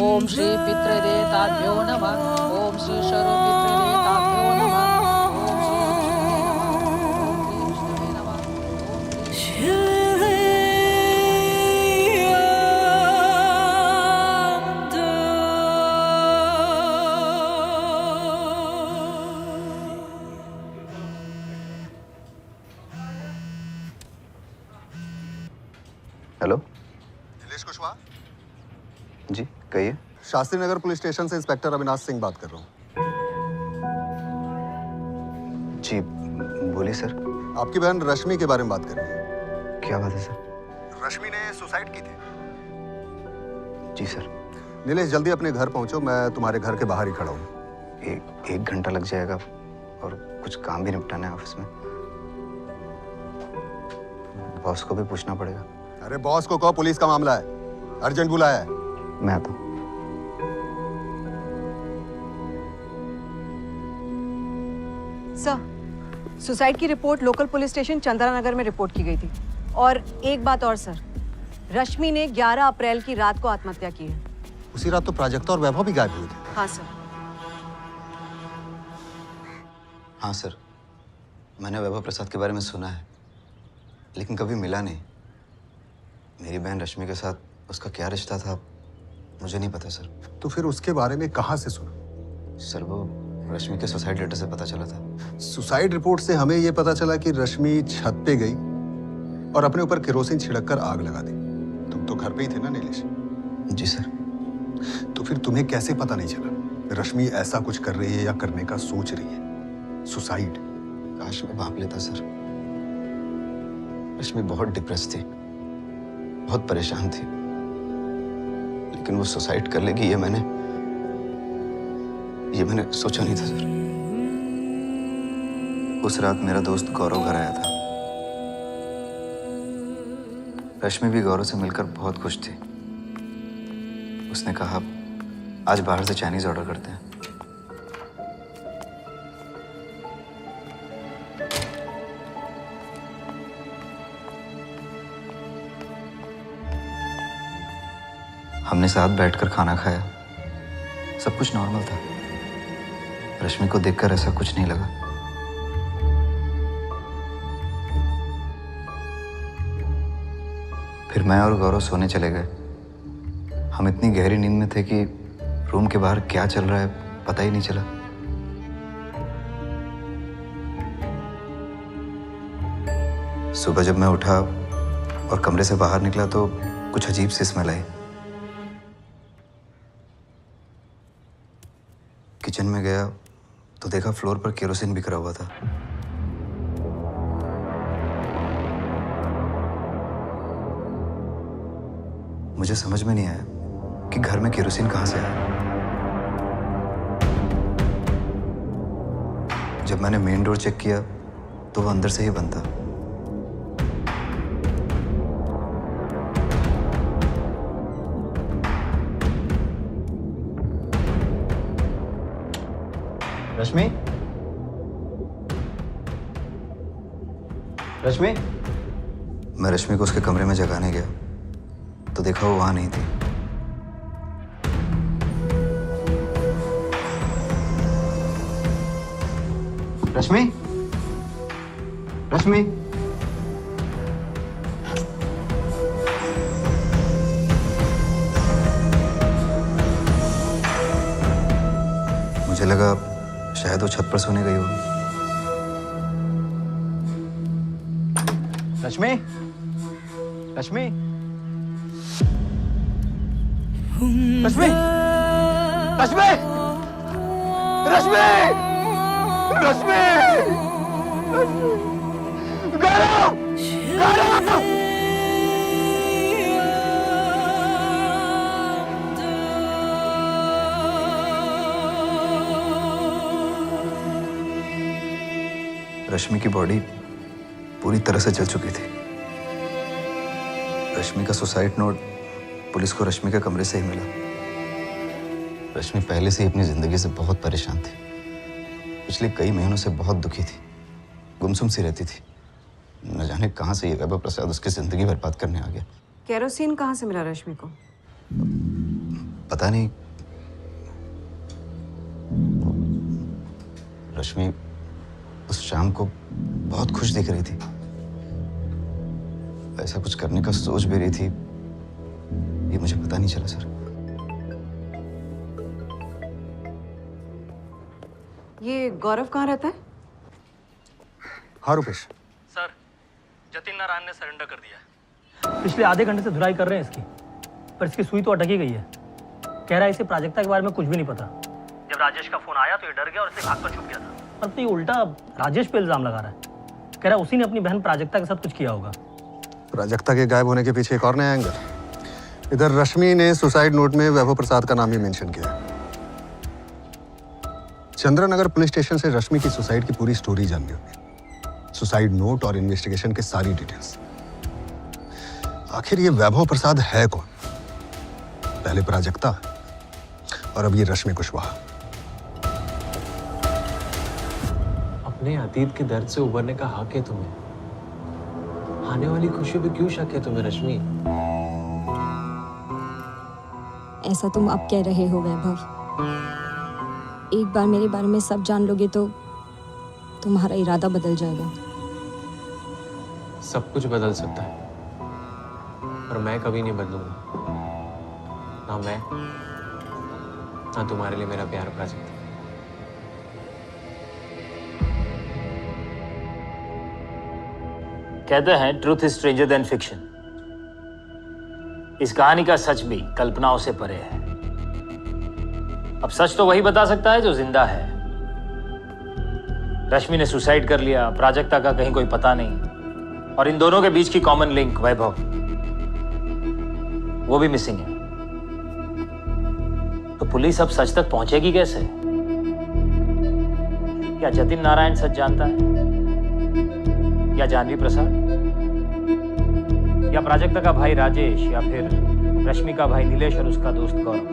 ओम श्री पितृदेवताभ्यो नमः। ओम श्री सर्व पितृदेवताभ्यो नमः। ओम श्री विष्णुवे नमः। ओम श्री हेलो, नीलेश कुशवाहा जी, कहिए। शास्त्री नगर पुलिस स्टेशन से इंस्पेक्टर अविनाश सिंह बात कर रहा हूँ। जी बोलिए सर। आपकी बहन रश्मि के बारे में बात कर रही है। क्या बात है सर? रश्मि ने सुसाइड की थी। जी सर। नीलेश, जल्दी अपने घर पहुंचो, मैं तुम्हारे घर के बाहर ही खड़ा हूँ। एक घंटा लग जाएगा और कुछ काम भी निपटाना है ऑफिस में। बॉस को भी पूछना पड़ेगा। अरे बॉस को कहो पुलिस का मामला है, अर्जेंट बुलाया है। मैं आता हूँ। सर, सुसाइड की report local police station Chandra Nagar में रिपोर्ट की गई थी। और एक बात और सर, रश्मि ने 11 अप्रैल की रात को आत्महत्या की है। उसी रात तो प्राजक्ता और वैभव भी गायब हुए थे। हाँ सर। हाँ सर, मैंने वैभव प्रसाद के बारे में सुना है, लेकिन कभी मिला नहीं। मेरी बहन रश्मि के साथ उसका क्या रिश्ता था मुझे नहीं पता सर। तो फिर उसके बारे में कहाँ से सुना? सर वो रश्मि के सुसाइड लेटर से पता चला था। सुसाइड रिपोर्ट से हमें यह पता चला कि रश्मि छत पे गई और अपने ऊपर केरोसिन छिड़ककर आग लगा दी। तुम तो घर पे ही थे ना नीलेश? जी सर। तो फिर तुम्हें कैसे पता नहीं चला रश्मि ऐसा कुछ कर रही है या करने का सोच रही है? सुसाइड। काश मैं भाप लेता सर। रश्मि बहुत डिप्रेस थी, बहुत परेशान थी, लेकिन वो सुसाइड कर लेगी ये मैंने सोचा नहीं था सर। उस रात मेरा दोस्त गौरव घर आया था। रश्मि भी गौरव से मिलकर बहुत खुश थी। उसने कहा आज बाहर से चाइनीज ऑर्डर करते हैं। हमने साथ बैठकर खाना खाया, सब कुछ नॉर्मल था। रश्मि को देखकर ऐसा कुछ नहीं लगा। फिर मैं और गौरव सोने चले गए। हम इतनी गहरी नींद में थे कि रूम के बाहर क्या चल रहा है पता ही नहीं चला। सुबह जब मैं उठा और कमरे से बाहर निकला तो कुछ अजीब सी स्मेल आई। किचन में गया तो देखा फ्लोर पर केरोसिन बिखरा हुआ था। मुझे समझ में नहीं आया कि घर में केरोसिन कहां से आया। जब मैंने मेन डोर चेक किया तो वो अंदर से ही बंद था। रश्मि? रश्मि? मैं रश्मि को उसके कमरे में जगाने गया तो देखा वो वहां नहीं थी। रश्मि? रश्मि? मुझे लगा शायद वो छत पर सोने गई होगी। रश्मि? रश्मि? रश्मि? रश्मि? रश्मि? रश्मि? गौरव! गौरव! रश्मि की बॉडी पूरी तरह से जल चुकी थी। रश्मि का सुसाइड नोट पुलिस को रश्मि के कमरे से ही मिला। रश्मि पहले से ही अपनी जिंदगी से बहुत परेशान थी। पिछले कई महीनों से बहुत दुखी थी, गुमसुम सी रहती थी। न जाने कहां से ये वैभव प्रसाद उसकी जिंदगी बर्बाद करने आ गया। केरोसिन कहाँ से मिला रश्मि को? पता नहीं। रश्मि उस शाम को बहुत खुश दिख रही थी। ऐसा कुछ करने का सोच भी रही थी, ये मुझे पता नहीं चला सर। ये गौरव कहाँ रहता है? हाँ रुपेश। सर, जतिन नारायण ने सरेंडर कर दिया। पिछले आधे घंटे से धुलाई कर रहे हैं इसकी, पर इसकी सुई तो अटक ही गई है। कह रहा है इसे प्राजक्ता के बारे में कुछ भी नहीं पता। जब राजेश का फोन आया तो ये डर गया और इसलिए भाग कर छुप गया था। अब तो ये उल्टा राजेश पे इल्जाम लगा रहा है। कह रहा है उसी ने अपनी बहन प्राजक्ता के साथ कुछ किया होगा। प्राजक्ता के गायब होने के पीछे एक और नया एंगल। इधर रश्मि ने सुसाइड नोट में वैभव प्रसाद का नाम ही मेंशन किया है। चंद्रनगर पुलिस स्टेशन से रश्मि की सुसाइड की पूरी स्टोरी जाननी होगी, सुसाइड नोट और इन्वेस्टिगेशन की सारी डिटेल्स। आखिर ये वैभव प्रसाद है कौन? पहले प्राजक्ता और अब ये रश्मि कुशवाहा। अपने अतीत के दर्द से उबरने का हक है तुम्हें। आने वाली खुशियों पे क्यों शक है तुम्हें रश्मि? ऐसा तुम अब कह रहे हो वैभव। एक बार मेरे बारे में सब जान लोगे तो तुम्हारा इरादा बदल जाएगा। सब कुछ बदल सकता है, पर मैं कभी नहीं बदलूंगा। ना मैं, ना तुम्हारे लिए मेरा प्यार प्राजक्ता। कहते हैं truth is stranger then fiction. इस कहानी का सच भी कल्पनाओं से परे है। अब सच तो वही बता सकता है जो जिंदा है। रश्मि ने सुसाइड कर लिया, प्राजक्ता का कहीं कोई पता नहीं, और इन दोनों के बीच की कॉमन लिंक वैभव, वो भी मिसिंग है। तो पुलिस अब सच तक पहुंचेगी कैसे? क्या जतिन नारायण सच जानता है, या जानवी प्रसाद, या प्राजक्ता का भाई राजेश, या फिर रश्मि का भाई नीलेश और उसका दोस्त गौरव?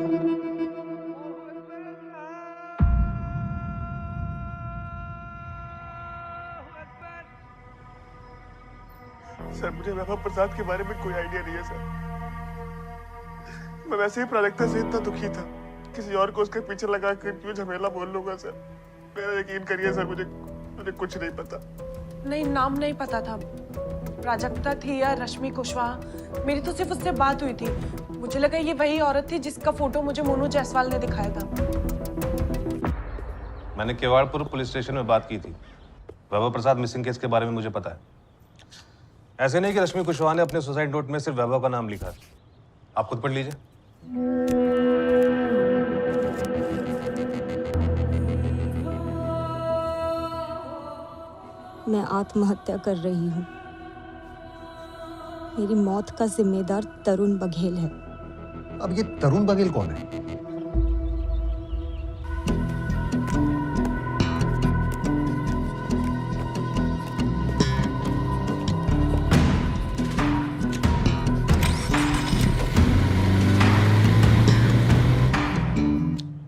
सर मुझे वैभव प्रसाद के बारे में कोई आइडिया नहीं है सर। मैं वैसे ही प्राजक्ता से इतना दुखी था, किसी और को उसके पीछे लगा कर क्यों झमेला बोल लूंगा सर। मेरा यकीन करिए सर, मुझे कुछ नहीं पता। नहीं, नाम नहीं पता था। प्राजक्ता थी या रश्मि कुशवाहा, मेरी तो सिर्फ उससे बात हुई थी। मुझे लगा ये वही औरत थी जिसका फोटो मुझे मोनू जायसवाल ने दिखाया था। मैंने केवाड़पुर पुलिस स्टेशन में बात की थी। वैभव प्रसाद मिसिंग केस के बारे में मुझे पता है। ऐसे नहीं कि रश्मि कुशवाहा ने अपने सुसाइड नोट में सिर्फ वैभव का नाम लिखा है। आप खुद पढ़ लीजिए। मैं आत्महत्या कर रही हूँ। मेरी मौत का जिम्मेदार तरुण बघेल है। अब ये तरुण बघेल कौन है?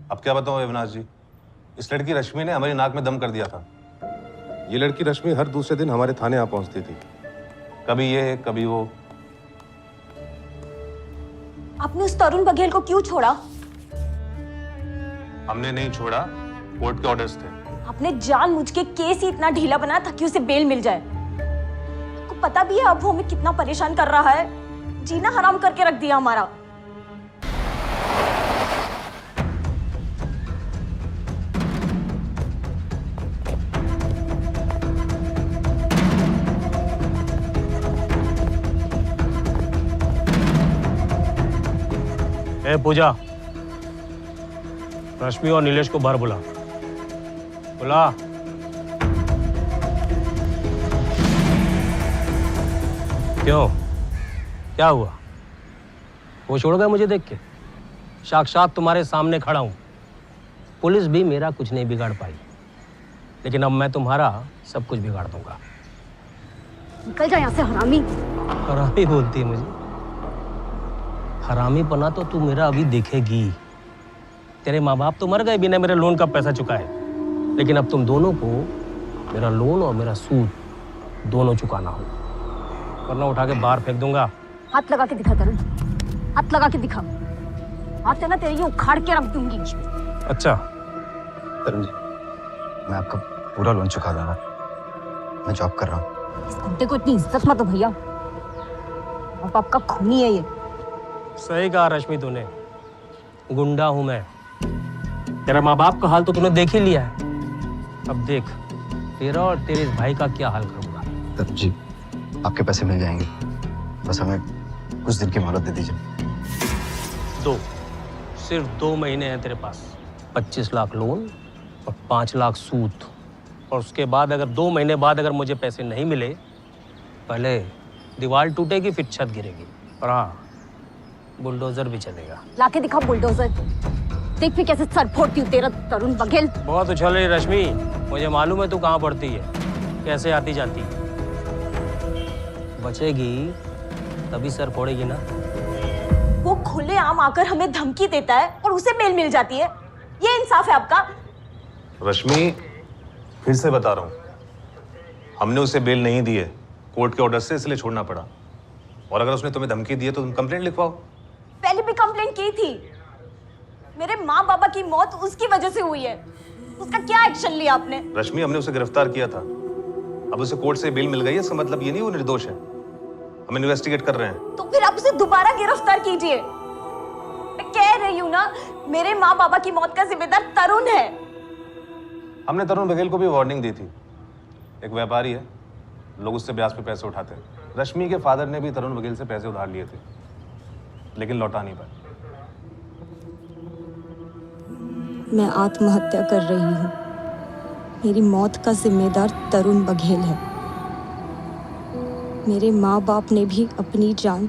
अब क्या बताऊं अविनाश जी, इस लड़की रश्मि ने हमारी नाक में दम कर दिया था। ये लड़की रश्मि हर दूसरे दिन हमारे थाने आ पहुंचती थी, कभी ये कभी वो। आपने उस तरुण बघेल को क्यों छोड़ा? हमने नहीं छोड़ा, कोर्ट के ऑर्डर्स थे। आपने जानबूझ के केस ही इतना ढीला बनाया ताकि उसे बेल मिल जाए। आपको पता भी है अब वो हमें कितना परेशान कर रहा है, जीना हराम करके रख दिया हमारा। ए पूजा, रश्मि और नीलेश को बाहर बुला। क्यों, क्या हुआ? वो छोड़ गए मुझे देख के? साक्षात तुम्हारे सामने खड़ा हूं। पुलिस भी मेरा कुछ नहीं बिगाड़ पाई, लेकिन अब मैं तुम्हारा सब कुछ बिगाड़ दूंगा। निकल जा यहाँ से हरामी। हरामी बोलती है मुझे? हरामी पना तो तू मेरा अभी देखेगी। तेरे माँ बाप तो मर गए बिना मेरे लोन का पैसा चुकाए, लेकिन अब तुम दोनों को मेरा लोन और मेरा सूद दोनों चुकाना हो, वरना उठा के बाहर फेंक दूंगा। हाथ लगा के दिखा तरुण, हाथ लगा के दिखा। हाथ से ना तेरी यूं उखाड़ के रख दूंगी। अच्छा तरुण जी, मैं आपका पूरा लोन चुका दूंगा। मैं जॉब कर रहा हूँ। इस घंटे को इतनी इज्जत मत दो भैया, बाप का खूनी है ये। सही कहा रश्मि तूने, गुंडा हूं मैं। तेरा माँ बाप का हाल तो तूने देख ही लिया है, अब देख तेरा और तेरे इस भाई का क्या हाल करूंगा। तरुण जी, आपके पैसे मिल जाएंगे, बस हमें कुछ दिन की मोहलत दे दीजिए। 2 सिर्फ 2 महीने हैं तेरे पास। 25 लाख लोन और 5 लाख सूद। और उसके बाद अगर 2 महीने बाद अगर मुझे पैसे नहीं मिले, पहले दीवार टूटेगी फिर छत गिरेगी, और हाँ बुलडोजर भी चलेगा। लाके दिखा बुलडोजर, देख फिर कैसे सर फोड़ती हूँ तेरा तरुण बघेल। बहुत उछल रही रश्मि, मुझे मालूम है तू कहाँ पढ़ती है, कैसे आती जाती है। बचेगी तभी सर फोड़ेगी ना। वो खुलेआम आकर हमें धमकी देता है और उसे बेल मिल जाती है, ये इंसाफ है आपका? रश्मि, फिर से बता रहा हूँ, हमने उसे बेल नहीं दी है, कोर्ट के ऑर्डर से, इसलिए छोड़ना पड़ा। और अगर उसने तुम्हें धमकी दी है तो तुम कंप्लेंट लिखवाओ। पहले भी कंप्लेंट की थी। मेरे माँ बाबा की मौत उसकी वजह से हुई है, उसका क्या एक्शन लिया आपने? रश्मि, हमने उसे गिरफ्तार किया था, अब उसे कोर्ट से बेल मिल गई है, इसका मतलब ये नहीं वो निर्दोष है। हम इन्वेस्टिगेट कर रहे हैं। तो फिर आप उसे दोबारा गिरफ्तार कीजिए। मैं कह रही हूँ ना, मेरे माँ बाबा की मौत का जिम्मेदार तरुण है। हमने तरुण बघेल को भी वार्निंग दी थी। एक व्यापारी है, लोग उससे ब्याज पे पैसे उठाते हैं। रश्मि के फादर ने भी तरुण बघेल से पैसे उधार लिए थे, लेकिन लौटा नहीं पाए। मैं आत्महत्या कर रही हूँ। मेरी मौत का जिम्मेदार तरुण बघेल है। मेरे माँ बाप ने भी अपनी जान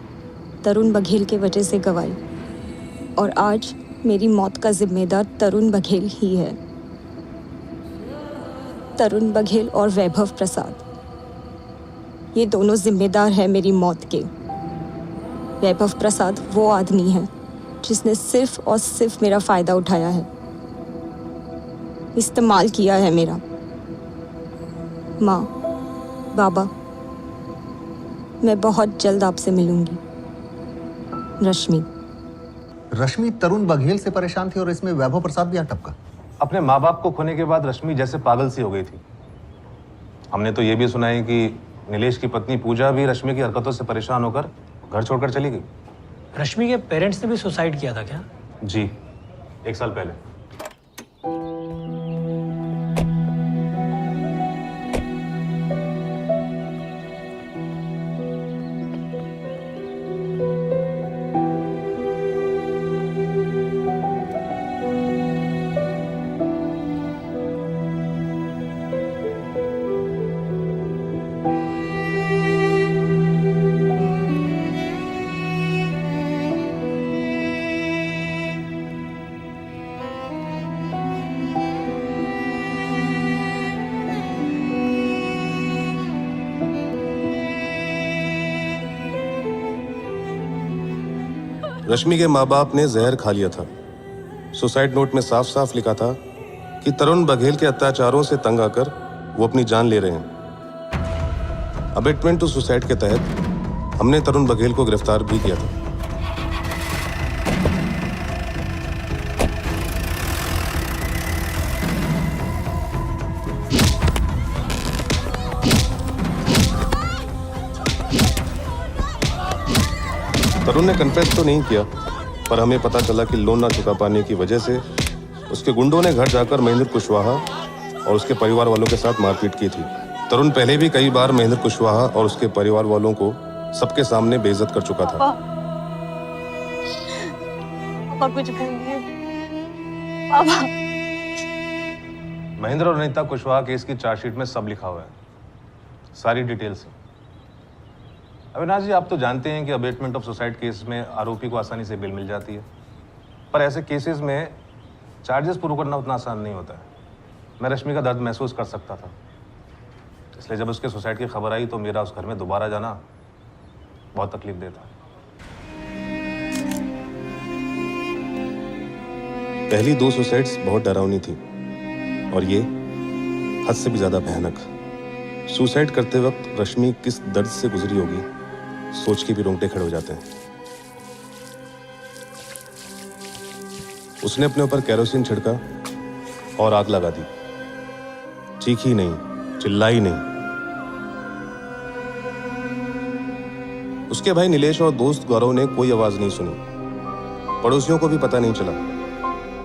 तरुण बघेल के वजह से गंवाई, और आज मेरी मौत का जिम्मेदार तरुण बघेल ही है। तरुण बघेल और वैभव प्रसाद, ये दोनों जिम्मेदार हैं मेरी मौत के। वैभव प्रसाद वो आदमी है जिसने सिर्फ और सिर्फ मेरा फायदा उठाया है, इस्तेमाल किया है मेरा। माँ, बाबा, मैं बहुत जल्द आपसे मिलूंगी। रश्मि। रश्मि तरुण बघेल से परेशान थी और इसमें वैभव प्रसाद भी आ टपका। अपने माँ बाप को खोने के बाद रश्मि जैसे पागल सी हो गई थी। हमने तो ये भी सुना है कि नीलेश की पत्नी पूजा भी रश्मि की हरकतों से परेशान होकर घर छोड़कर चली गई। रश्मि के पेरेंट्स ने भी सुसाइड किया था क्या? जी, 1 साल पहले। रश्मि के माँ बाप ने जहर खा लिया था। सुसाइड नोट में साफ साफ लिखा था कि तरुण बघेल के अत्याचारों से तंग आकर वो अपनी जान ले रहे हैं। अबेटमेंट टू सुसाइड के तहत हमने तरुण बघेल को गिरफ्तार भी किया था। तरुण ने कन्फेस तो नहीं किया, पर हमें पता चला कि लोन ना चुका पाने की वजह से उसके गुंडों ने घर जाकर महेंद्र कुशवाहा और उसके परिवार वालों के साथ मारपीट की थी। तरुण पहले भी कई बार महेंद्र कुशवाहा और उसके परिवार वालों को सबके सामने बेइज्जत कर चुका था। पापा कुछ बोलिए। पापा। महेंद्र और अनीता कुशवाहा केस की चार्जशीट में सब लिखा हुआ है, सारी डिटेल्स। अविनाश जी, आप तो जानते हैं कि अबेटमेंट ऑफ सुसाइड केस में आरोपी को आसानी से बेल मिल जाती है, पर ऐसे केसेस में चार्जेस प्रूव करना उतना आसान नहीं होता है। मैं रश्मि का दर्द महसूस कर सकता था, इसलिए जब उसके सुसाइड की खबर आई तो मेरा उस घर में दोबारा जाना बहुत तकलीफ देता। पहली 2 सुसाइड्स बहुत डरावनी थी और ये हद से भी ज्यादा भयानक। सुसाइड करते वक्त रश्मि किस दर्द से गुजरी होगी, सोच के भी रोंगटे खड़े हो जाते हैं। उसने अपने ऊपर केरोसिन छिड़का और आग लगा दी। चीखी नहीं, चिल्लाई नहीं। उसके भाई नीलेश और दोस्त गौरव ने कोई आवाज नहीं सुनी। पड़ोसियों को भी पता नहीं चला,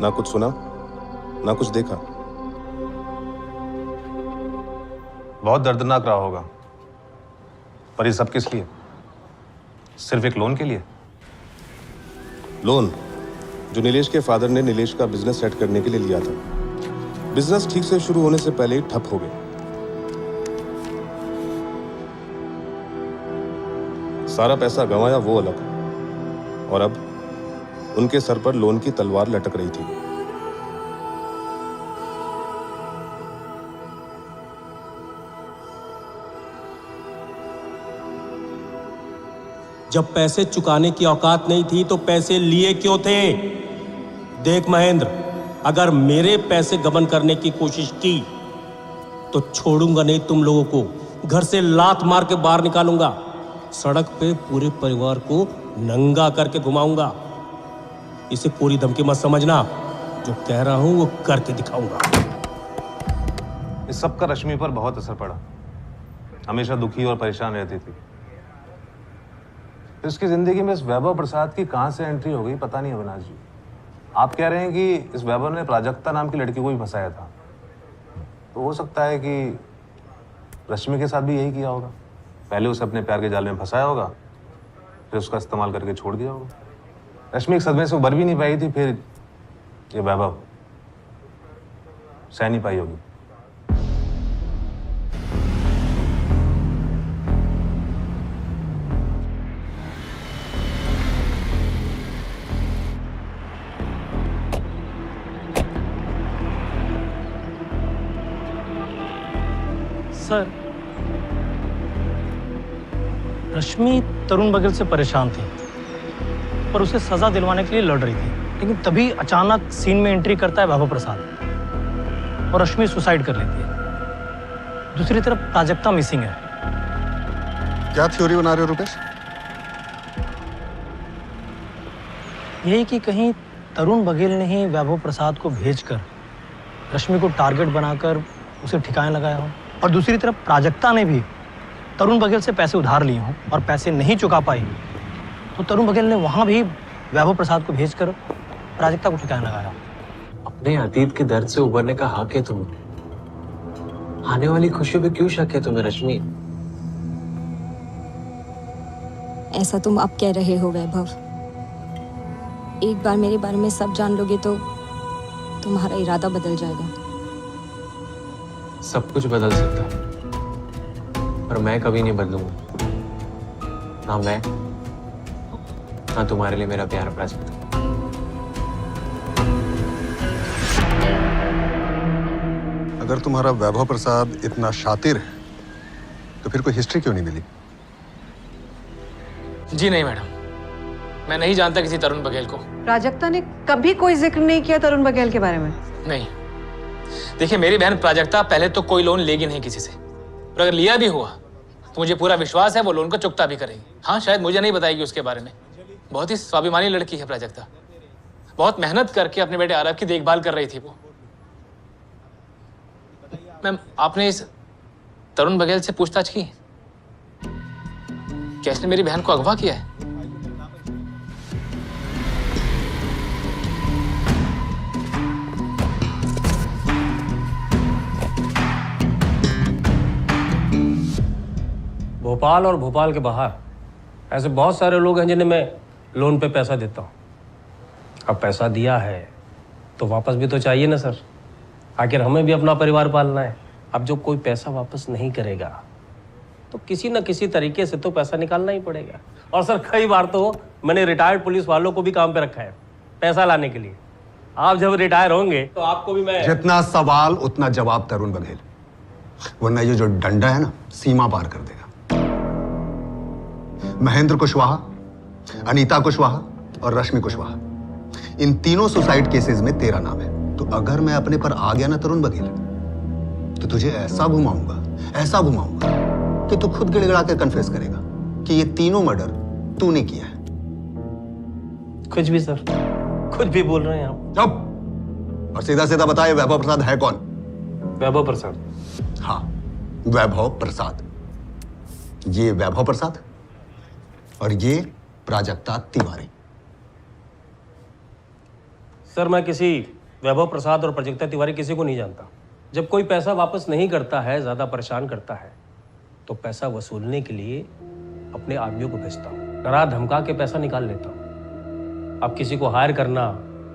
ना कुछ सुना ना कुछ देखा। बहुत दर्दनाक रहा होगा, पर ये सब किस लिए? सिर्फ एक लोन के लिए? लोन जो नीलेश के फादर ने नीलेश का बिजनेस सेट करने के लिए लिया था, बिजनेस ठीक से शुरू होने से पहले ही ठप हो गया। सारा पैसा गंवाया वो अलग, और अब उनके सर पर लोन की तलवार लटक रही थी। जब पैसे चुकाने की औकात नहीं थी तो पैसे लिए क्यों थे? देख महेंद्र, अगर मेरे पैसे गबन करने की कोशिश की तो छोड़ूंगा नहीं तुम लोगों को, घर से लात मार के बाहर निकालूंगा, सड़क पे पूरे परिवार को नंगा करके घुमाऊंगा। इसे पूरी धमकी मत समझना, जो कह रहा हूं वो करके दिखाऊंगा। इस सब का रश्मि पर बहुत असर पड़ा। हमेशा दुखी और परेशान रहती थी। इसकी जिंदगी में इस वैभव प्रसाद की कहां से एंट्री हो गई पता नहीं अविनाश जी। आप कह रहे हैं कि इस वैभव ने प्राजक्ता नाम की लड़की को भी फंसाया था, तो हो सकता है कि रश्मि के साथ भी यही किया होगा। पहले उसे अपने प्यार के जाल में फंसाया होगा, फिर उसका इस्तेमाल करके छोड़ दिया होगा। रश्मि एक सदमे से उबर भी नहीं पाई थी, फिर ये वैभव सह नहीं पाई होगी। सर, रश्मि तरुण बघेल से परेशान थी पर उसे सजा दिलवाने के लिए लड़ रही थी, लेकिन तभी अचानक सीन में एंट्री करता है वैभव प्रसाद और रश्मि सुसाइड कर लेती है। दूसरी तरफ प्राजक्ता मिसिंग है। क्या थ्योरी बना रहे हो रुपेश? यही कि कहीं तरुण बघेल ने ही वैभव प्रसाद को भेजकर रश्मि को टारगेट बनाकर उसे ठिकाने लगाया हो, और दूसरी तरफ प्राजक्ता ने भी तरुण बघेल से पैसे उधार लिए हों और पैसे नहीं चुका पाई, तो तरुण बघेल ने वहां भी वैभव प्रसाद को भेजकर प्राजक्ता को ठिकाने लगाया। अपने अतीत के दर्द से उबरने का हक है तुम्हें। आने वाली खुशियों पे क्यों शक है तुम्हें रश्मि? ऐसा तुम अब कह रहे हो वैभव। एक बार मेरे बारे में सब जान लोगे तो तुम्हारा इरादा बदल जाएगा। सब कुछ बदल सकता है, पर मैं कभी नहीं बदलूंगा। ना मैं, ना तुम्हारे लिए मेरा प्यार प्राजक्ता। अगर तुम्हारा वैभव प्रसाद इतना शातिर है तो फिर कोई हिस्ट्री क्यों नहीं मिली? जी नहीं मैडम, मैं नहीं जानता किसी तरुण बघेल को। प्राजक्ता ने कभी कोई जिक्र नहीं किया तरुण बघेल के बारे में। नहीं, देखिए मेरी बहन प्राजक्ता पहले तो कोई लोन लेगी नहीं किसी से, और अगर लिया भी हुआ तो मुझे पूरा विश्वास है वो लोन को चुकता भी करेगी। हाँ, शायद मुझे नहीं बताएगी उसके बारे में। बहुत ही स्वाभिमानी लड़की है प्राजक्ता, बहुत मेहनत करके अपने बेटे आरव की देखभाल कर रही थी वो। मैम, आपने इस तरुण बघेल से पूछताछ की क्या इसने मेरी बहन को अगवा किया है? भोपाल और भोपाल के बाहर ऐसे बहुत सारे लोग हैं जिन्हें मैं लोन पे पैसा देता हूँ। अब पैसा दिया है तो वापस भी तो चाहिए ना सर, आखिर हमें भी अपना परिवार पालना है। अब जब कोई पैसा वापस नहीं करेगा तो किसी न किसी तरीके से तो पैसा निकालना ही पड़ेगा। और सर कई बार तो मैंने रिटायर्ड पुलिस वालों को भी काम पे रखा है पैसा लाने के लिए। आप जब रिटायर होंगे तो आपको भी मैं... जितना सवाल उतना जवाब तरुण बघेल, वरना ये जो डंडा है ना सीमा पार कर देगा। महेंद्र कुशवाहा, अनीता कुशवाहा और रश्मि कुशवाहा, इन तीनों सुसाइड केसेस में तेरा नाम है। तो अगर मैं अपने पर आ गया ना तरुण बघेल, तो तुझे ऐसा घुमाऊंगा कि तू खुद गिड़गिड़ा के कन्फेस करेगा कि ये तीनों मर्डर तूने किया है। कुछ भी सर, कुछ भी बोल रहे हैं आप। चुप, और सीधा सीधा बताइए वैभव प्रसाद है कौन? वैभव प्रसाद? हाँ, वैभव प्रसाद। ये वैभव प्रसाद और ये प्राजक्ता तिवारी। सर मैं किसी वैभव प्रसाद और प्राजक्ता तिवारी किसी को नहीं जानता। जब कोई पैसा वापस नहीं करता है, ज्यादा परेशान करता है, तो पैसा वसूलने के लिए अपने आदमियों को भेजता हूँ। डरा धमका के पैसा निकाल लेता हूँ। अब किसी को हायर करना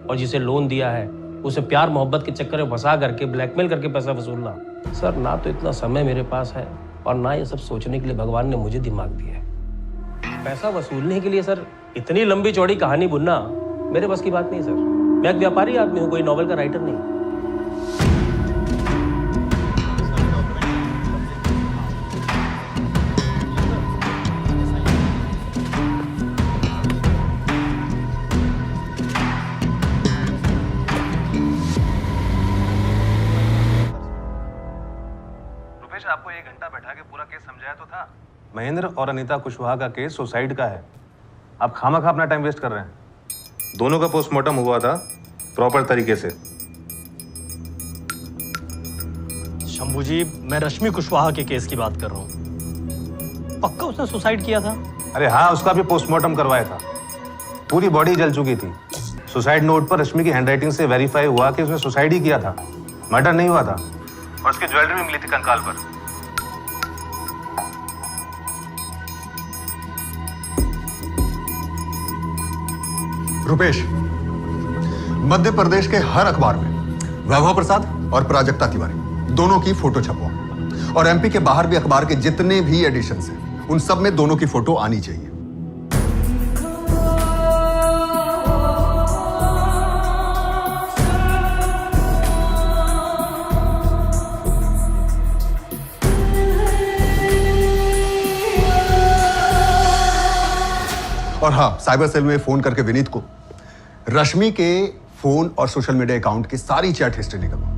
और जिसे लोन दिया है उसे प्यार मोहब्बत के चक्कर में फंसा करके ब्लैकमेल करके पैसा वसूलना, सर ना तो इतना समय मेरे पास है और ना ये सब सोचने के लिए भगवान ने मुझे दिमाग दिया है। पैसा वसूलने के लिए सर इतनी लंबी चौड़ी कहानी बुनना मेरे बस की बात नहीं सर। मैं एक व्यापारी आदमी हूँ, कोई नॉवल का राइटर नहीं। आपको 1 घंटा बैठा के पूरा केस समझाया तो था। महेंद्र और अनीता कुशवाहा का केस सुसाइड का है। आप खामखा अपना टाइम वेस्ट कर रहे हैं। दोनों का पोस्टमार्टम हुआ था प्रॉपर तरीके से। शंभू जी, मैं रश्मि कुशवाहा के केस की बात कर रहा हूँ। पक्का उसने सुसाइड किया था? अरे हाँ, उसका भी पोस्टमार्टम करवाया था। पूरी बॉडी जल चुकी थी। सुसाइड नोट पर रश्मि की हैंडराइटिंग से वेरीफाई हुआ कि उसने सुसाइड ही किया था, मर्डर नहीं हुआ था। और उसकी ज्वेलरी भी मिली थी कंकाल पर। रुपेश, मध्य प्रदेश के हर अखबार में वैभव प्रसाद और प्राजक्ता तिवारी दोनों की फोटो छपवाओ, और एमपी के बाहर भी अखबार के जितने भी एडिशंस हैं उन सब में दोनों की फोटो आनी चाहिए। और हाँ, साइबर सेल में फोन करके विनीत को रश्मि के फोन और सोशल मीडिया अकाउंट की सारी चैट हिस्ट्री निकलवाओ।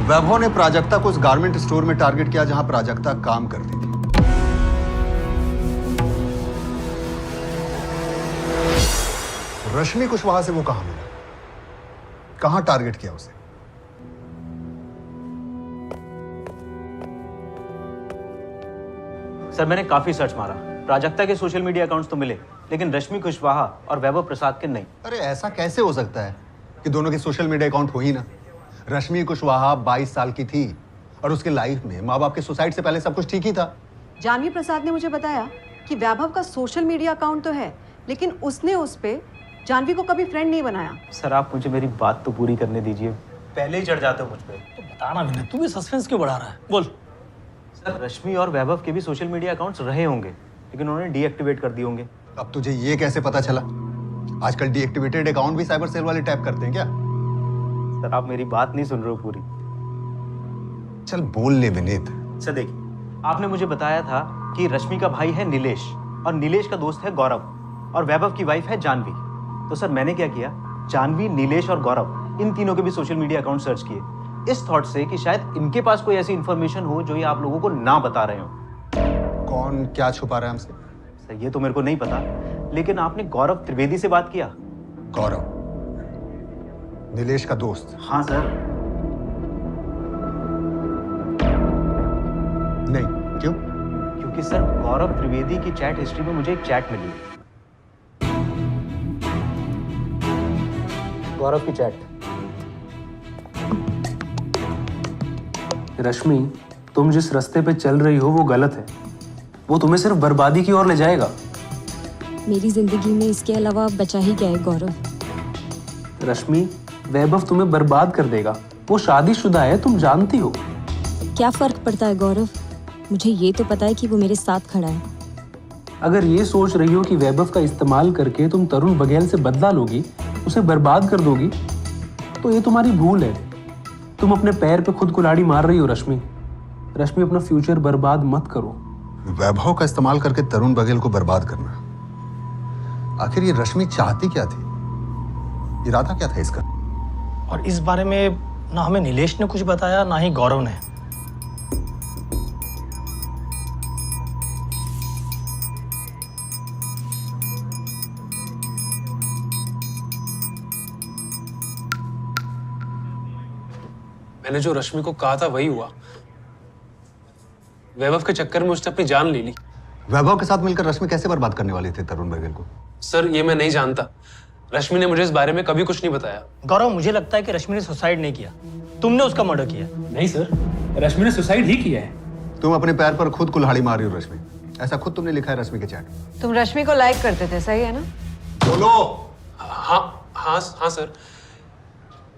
वैभव ने प्राजक्ता को उस गारमेंट स्टोर में टारगेट किया जहां प्राजक्ता काम करती थी। रश्मि कुशवाहा से वो कहां मिला, कहां टारगेट किया उसे? सर, मैंने काफी सर्च मारा। प्राजक्ता के सोशल मीडिया अकाउंट्स तो मिले, लेकिन रश्मि कुशवाहा और वैभव प्रसाद के नहीं। अरे ऐसा कैसे हो सकता है कि दोनों के सोशल मीडिया अकाउंट हो ही ना? रश्मि कुशवाहा 22 साल की थी और उसके लाइफ में माँ बाप के सुसाइड से पहले सब कुछ ठीक ही था। जानवी प्रसाद ने मुझे बताया कि वैभव का सोशल मीडिया अकाउंट तो है, लेकिन उसने उस पे जानवी को कभी फ्रेंड नहीं बनाया। सर, आप मुझे मेरी बात तो पूरी करने दीजिए। पहले ही चढ़ जाते हो मुझ पे। तो बताना भी नहीं, तू भी सस्पेंस क्यों बढ़ा रहा है? बोल। सर, रश्मि और वैभव के भी सोशल मीडिया अकाउंट्स रहे होंगे, लेकिन उन्होंने डीएक्टिवेट कर दिए होंगे। अब तुझे ये कैसे पता चला? आजकल डीएक्टिवेटेड अकाउंट भी साइबर सेल वाले टैप करते हैं क्या? सर, आप मेरी बात नहीं सुन रहे हो पूरी। चल बोल ले विनीत। सर देखिए, आपने मुझे बताया था कि रश्मि का भाई है नीलेश और नीलेश का दोस्त है गौरव और वैभव की वाइफ है जानवी। तो सर मैंने क्या किया, जानवी, नीलेश और गौरव इन तीनों के भी सोशल मीडिया अकाउंट सर्च किए, इस थॉट से कि शायद इनके पास कोई ऐसी इंफॉर्मेशन हो जो ये आप लोगों को ना बता रहे हो। कौन क्या छुपा रहा है हमसे? सर ये तो मेरे को नहीं पता, लेकिन आपने गौरव त्रिवेदी से बात किया? गौरव नीलेश का दोस्त? हाँ सर। नहीं, क्यों? क्योंकि सर गौरव त्रिवेदी की चैट हिस्ट्री में मुझे एक चैट मिली, गौरव की चैट। रश्मि, तुम जिस रास्ते पे चल रही हो वो गलत है। वो तुम्हें सिर्फ बर्बादी की ओर ले जाएगा। मेरी जिंदगी में इसके अलावा बचा ही क्या है गौरव? रश्मि, वैभव तुम्हें बर्बाद कर देगा। वो शादीशुदा है, तुम जानती हो। क्या फर्क पड़ता है गौरव? मुझे ये तो पता है कि वो मेरे साथ खड़ा है। अगर ये सोच रही हो कि वैभव का इस्तेमाल करके तुम तरुण बघेल से बदला लोगी, उसे बर्बाद कर दोगी, तो ये तुम्हारी भूल है। तुम अपने पैर पे खुद कुल्हाड़ी मार रही हो रश्मि। रश्मि, अपना फ्यूचर बर्बाद मत करो। वैभव का इस्तेमाल करके तरुण बघेल को बर्बाद करना, आखिर ये रश्मि चाहती क्या थी? इरादा क्या था इसका? और इस बारे में ना हमें नीलेश ने कुछ बताया, ना ही गौरव ने। मैंने जो रश्मि को कहा था वही हुआ। वैभव के चक्कर में उसने अपनी जान ले ली। वैभव के साथ मिलकर रश्मि कैसे बर्बाद करने वाली थी तरुण बघेल को? सर ये मैं नहीं जानता। रश्मि ने मुझे इस बारे में कभी कुछ नहीं बताया। गौरव, मुझे लगता है कि रश्मि ने सुसाइड नहीं किया, तुमने उसका मर्डर किया। नहीं सर, रश्मि ने सुसाइड ही किया है। तुम अपने पैर पर खुद कुल्हाड़ी मार रही हो रश्मि, ऐसा खुद तुमने लिखा है रश्मि के चैट। तुम रश्मि को लाइक करते थे, सही है ना? बोलो। हाँ सर,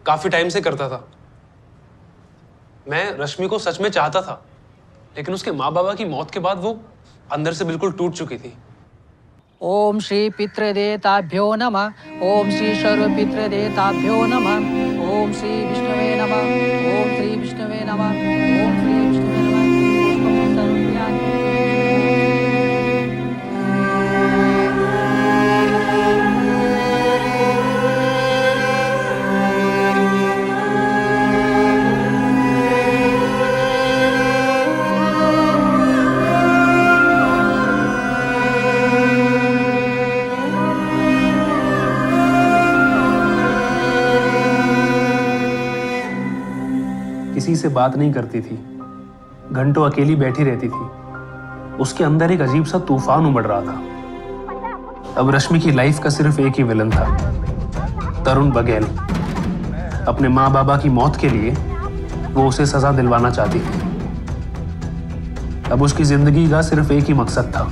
काफी टाइम से करता था। मैं रश्मि को सच में चाहता था, लेकिन उसके माँ बाबा की मौत के बाद वो अंदर से बिल्कुल टूट चुकी थी। ओम श्री पितृदेवताभ्यो नमः। ओम श्री सर्वपितृदेवताभ्यो नमः। ओम श्री विष्णवे नमः। ओम श्री विष्णवे नमः। ओम श्री विष्णवे नमः। पुष्पं सर्वज्ञानि। किसी से बात नहीं करती थी, घंटों अकेली बैठी रहती थी। उसके अंदर एक अजीब सा तूफान उमड़ रहा था। अब रश्मि की लाइफ का सिर्फ एक ही विलन था, तरुण बघेल। अपने माँ बाबा की मौत के लिए वो उसे सजा दिलवाना चाहती थी। अब उसकी जिंदगी का सिर्फ एक ही मकसद था,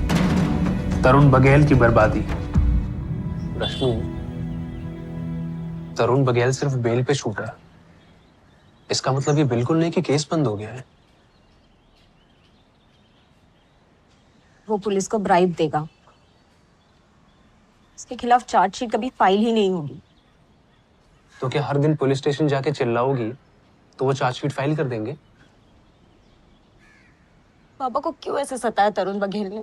तरुण बघेल की बर्बादी। रश्मि, तरुण बघेल सिर्फ बेल पे छूटा है। इसका मतलब ये बिल्कुल नहीं कि केस बंद हो गया है। वो पुलिस को ब्राइब देगा, उसके खिलाफ चार्जशीट कभी फाइल ही नहीं होगी। तो क्या हर दिन पुलिस स्टेशन जाके चिल्लाओगी तो वो चार्जशीट फाइल कर देंगे? पापा को क्यों ऐसे सताया तरुण बघेल ने?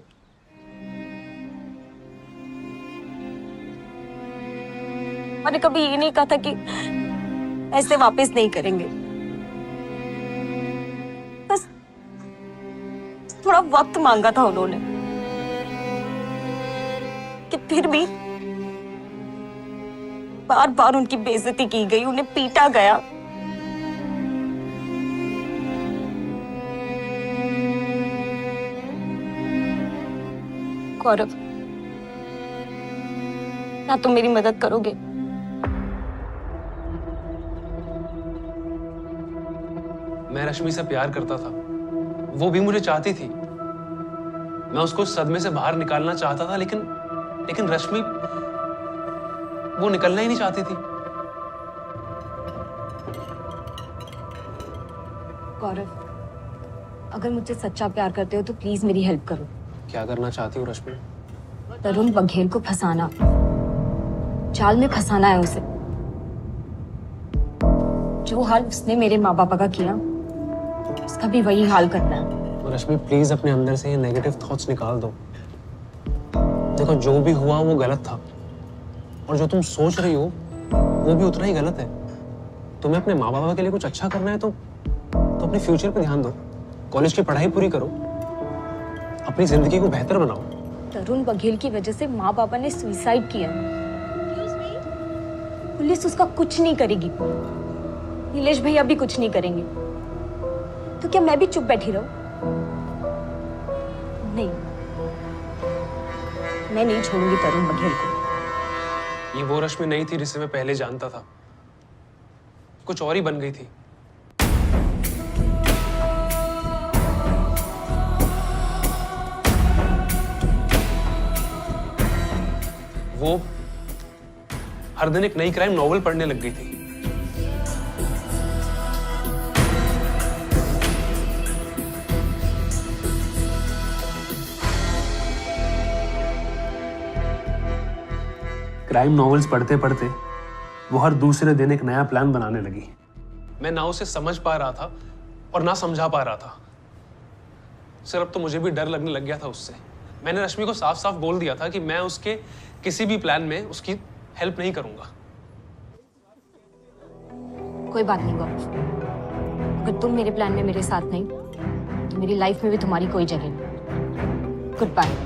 मैंने कभी ये नहीं कहा था कि ऐसे वापस नहीं करेंगे। बस थोड़ा वक्त मांगा था उन्होंने, कि फिर भी बार बार उनकी बेइज्जती की गई, उन्हें पीटा गया। गौरव, ना तुम मेरी मदद करोगे? मैं रश्मि से प्यार करता था, वो भी मुझे चाहती थी। मैं उसको सदमे से बाहर निकालना चाहता था, लेकिन रश्मि वो निकलना ही नहीं चाहती थी। गौरव, अगर मुझसे सच्चा प्यार करते हो तो प्लीज मेरी हेल्प करो। क्या करना चाहती हो रश्मि? तरुण बघेल को फंसाना, जाल में फंसाना है उसे। जो हाल उसने मेरे माँ बापा का किया, उसका भी वही हाल करना है। रश्मि प्लीज अपने अंदर से ये नेगेटिव थॉट्स निकाल दो। देखो, जो भी हुआ वो गलत था, और जो तुम सोच रही हो वो भी उतना ही गलत है। तुम्हें अपने माँ बाबा के लिए कुछ अच्छा करना है तो अपने फ्यूचर पे ध्यान दो। कॉलेज की पढ़ाई पूरी करो, अपनी जिंदगी को बेहतर बनाओ। तरुण बघेल की वजह से माँ बाबा ने सुसाइड किया। पुलिस उसका कुछ नहीं करेगी, नीलेश भैया भी कुछ नहीं करेंगे। तो क्या मैं भी चुप बैठी रहूं? नहीं, मैं नहीं छोड़ूंगी तरुण बघेल को। ये वो रश्मि नहीं थी जिसे मैं पहले जानता था, कुछ और ही बन गई थी। वो हर दिन एक नई क्राइम नॉवेल पढ़ने लग गई थी। क्राइम नॉवेल्स पढ़ते पढ़ते वो हर दूसरे दिन एक नया प्लान बनाने लगी। मैं ना उसे समझ पा रहा था और ना समझा पा रहा था। सर, अब तो मुझे भी डर लगने लग गया था उससे। मैंने रश्मि को साफ साफ बोल दिया था कि मैं उसके किसी भी प्लान में उसकी हेल्प नहीं करूंगा। कोई बात नहीं गौरव, अगर तुम मेरे प्लान में मेरे साथ नहीं तो मेरी लाइफ में भी तुम्हारी कोई जगह नहीं। Good bye.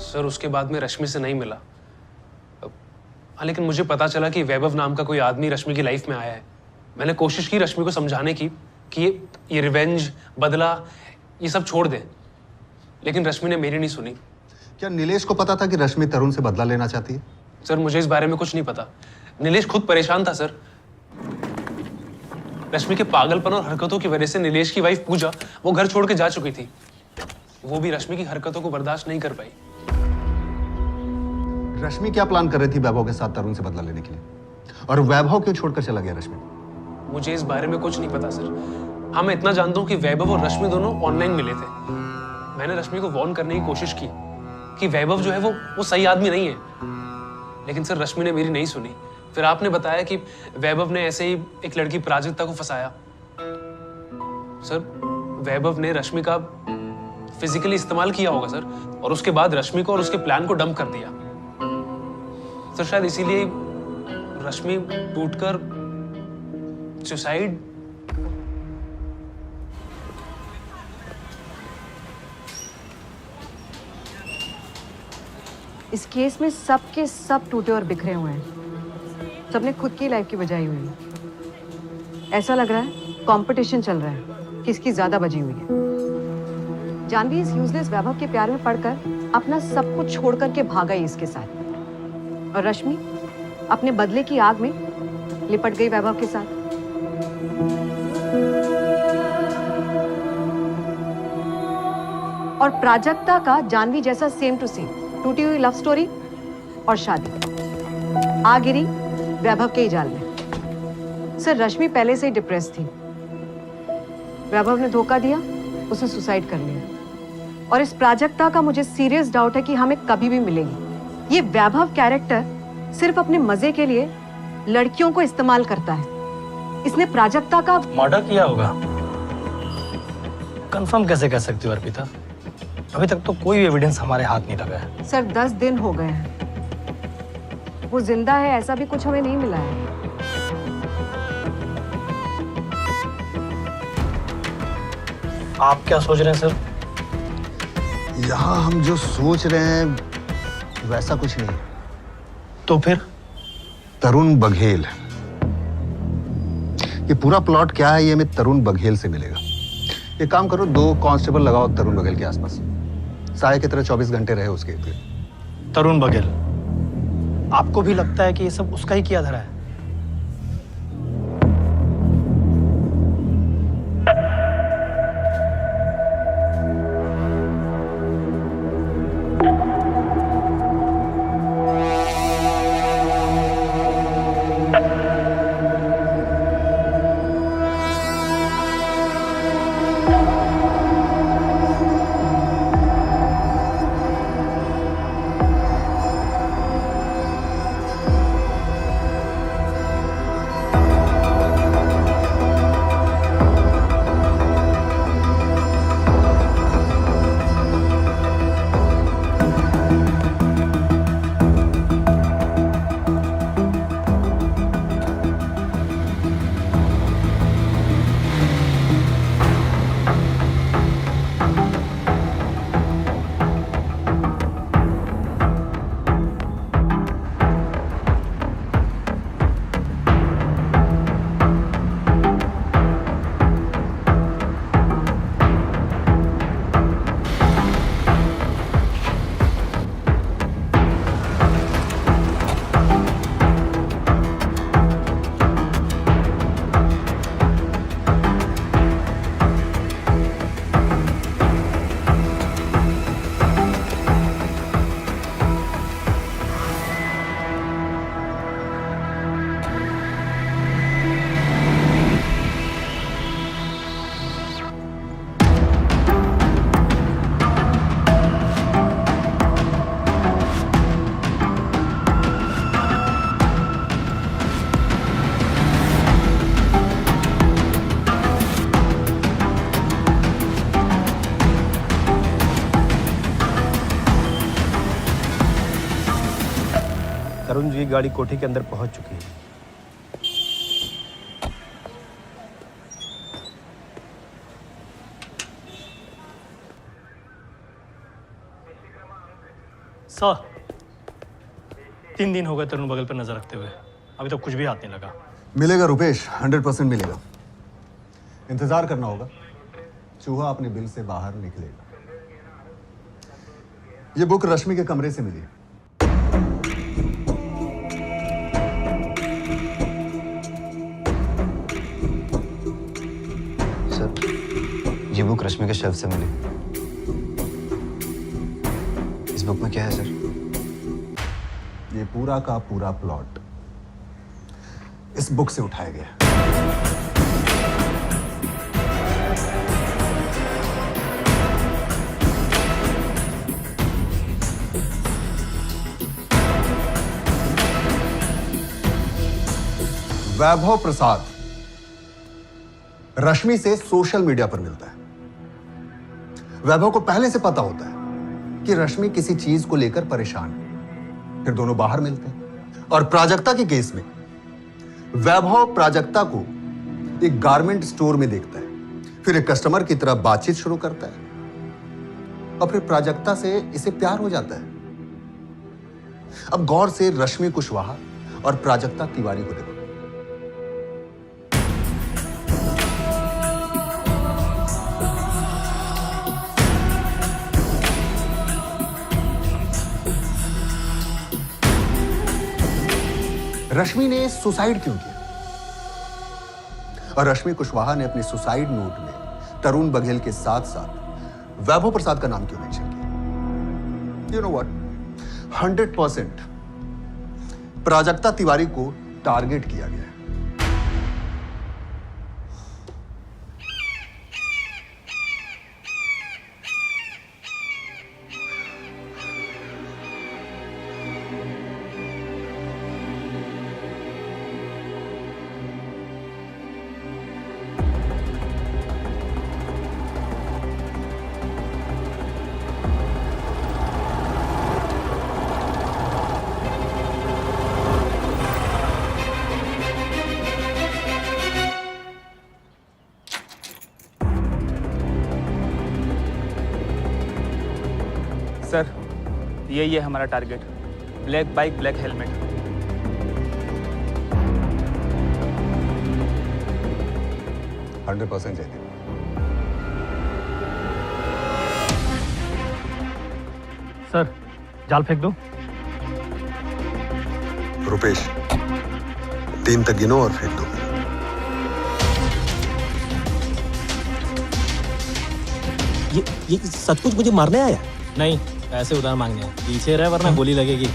सर, उसके बाद में रश्मि से नहीं मिला। हाँ, लेकिन मुझे पता चला कि वैभव नाम का कोई आदमी रश्मि की लाइफ में आया है। मैंने कोशिश की रश्मि को समझाने की, कि ये रिवेंज, बदला, ये सब छोड़ दे, लेकिन रश्मि ने मेरी नहीं सुनी। क्या नीलेश को पता था कि रश्मि तरुण से बदला लेना चाहती है? सर मुझे इस बारे में कुछ नहीं पता। नीलेश खुद परेशान था सर। रश्मि के पागलपन और हरकतों की वजह से नीलेश की वाइफ पूजा वो घर छोड़ के जा चुकी थी। वो भी रश्मि की हरकतों को बर्दाश्त नहीं कर पाई। रश्मि क्या प्लान कर रही थी वैभव के साथ तरुण से बदला लेने के लिए? और वैभव क्यों छोड़कर चला गया रश्मि? मुझे इस बारे में कुछ नहीं पता सर। हाँ, मैं इतना जानता हूँ कि वैभव और रश्मि दोनों ऑनलाइन मिले थे। मैंने रश्मि को वार्न करने की कोशिश की कि वैभव जो है वो सही आदमी नहीं है, लेकिन सर रश्मि ने मेरी नहीं सुनी। फिर आपने बताया कि वैभव ने ऐसे ही एक लड़की प्राजक्ता को फंसाया। सर वैभव ने रश्मि का फिजिकली इस्तेमाल किया होगा सर, और उसके बाद रश्मि को और उसके प्लान को डंप कर दिया। सर शायद इसीलिए रश्मि टूटकर सुसाइड। इस केस में सब के सब टूटे और बिखरे हुए हैं। सबने खुद की लाइफ की बजाई हुई है। ऐसा लग रहा है कंपटीशन चल रहा है, किसकी ज्यादा बजी हुई है। जानवी इस यूजलेस वैभव के प्यार में पड़कर अपना सब कुछ छोड़ करके भागा ही इसके साथ, और रश्मि अपने बदले की आग में लिपट गई वैभव के साथ। और प्राजक्ता का जानवी जैसा सेम टू सेम टूटी हुई लव स्टोरी और शादी आ गिरी वैभव के ही जाल में। सर रश्मि पहले से ही डिप्रेस थी। वैभव ने धोखा दिया, उसने सुसाइड कर लिया। और इस प्राजक्ता का मुझे सीरियस डाउट है कि हमें कभी भी मिलेगी। ये वैभव कैरेक्टर सिर्फ अपने मजे के लिए लड़कियों को इस्तेमाल करता है। इसने प्राजक्ता का मर्डर किया होगा। कंफर्म कैसे कह सकती हो अर्पिता? अभी तक तो कोई एविडेंस हमारे हाथ नहीं लगा है। सर 10 दिन हो गए हैं, वो जिंदा है ऐसा भी कुछ हमें नहीं मिला है। आप क्या सोच रहे हैं सर? यहाँ हम जो सोच रहे हैं वैसा कुछ नहीं। तो फिर? तरुण बघेल। ये पूरा प्लॉट क्या है ये हमें तरुण बघेल से मिलेगा। एक काम करो, 2 कांस्टेबल लगाओ तरुण बघेल के आसपास, साय की तरह 24 घंटे रहे उसके इर्द। तरुण बघेल, आपको भी लगता है कि ये सब उसका ही किया धरा है? तरुण जी की गाड़ी कोठी के अंदर पहुंच चुकी है। सर 3 दिन हो गए तरुण बघेल पर नजर रखते हुए, अभी तक कुछ भी हाथ नहीं लगा। मिलेगा रुपेश, 100% मिलेगा। इंतजार करना होगा, चूहा अपने बिल से बाहर निकलेगा। ये बुक रश्मि के कमरे से मिली। सर, ये बुक रश्मि के शेल्फ से मिली। इस बुक में क्या है सर? ये पूरा का पूरा प्लॉट इस बुक से उठाया गया। वैभव प्रसाद रश्मि से सोशल मीडिया पर मिलता है। वैभव को पहले से पता होता है कि रश्मि किसी चीज को लेकर परेशान है। फिर दोनों बाहर मिलते हैं और प्राजक्ता के केस में वैभव प्राजक्ता को एक गारमेंट स्टोर में देखता है, फिर एक कस्टमर की तरह बातचीत शुरू करता है और फिर प्राजक्ता से इसे प्यार हो जाता है। अब गौर से रश्मि कुशवाहा और प्राजक्ता तिवारी को देखो। रश्मि ने सुसाइड क्यों किया? और रश्मि कुशवाहा ने अपने सुसाइड नोट में तरुण बघेल के साथ साथ वैभव प्रसाद का नाम क्यों मेंशन किया? You know what, 100% Prajakta Tiwari को टारगेट किया गया है। सर, यही है हमारा target. Black bike, black helmet. Jaydeep. Sir, जाल फेंक दो। रुपेश, 3 तक गिनो और फेंक दो। ये सच कुछ मुझे मारने आया? नहीं, पैसे उधार मांगने हैं। पीछे रहे वरना गोली लगेगी।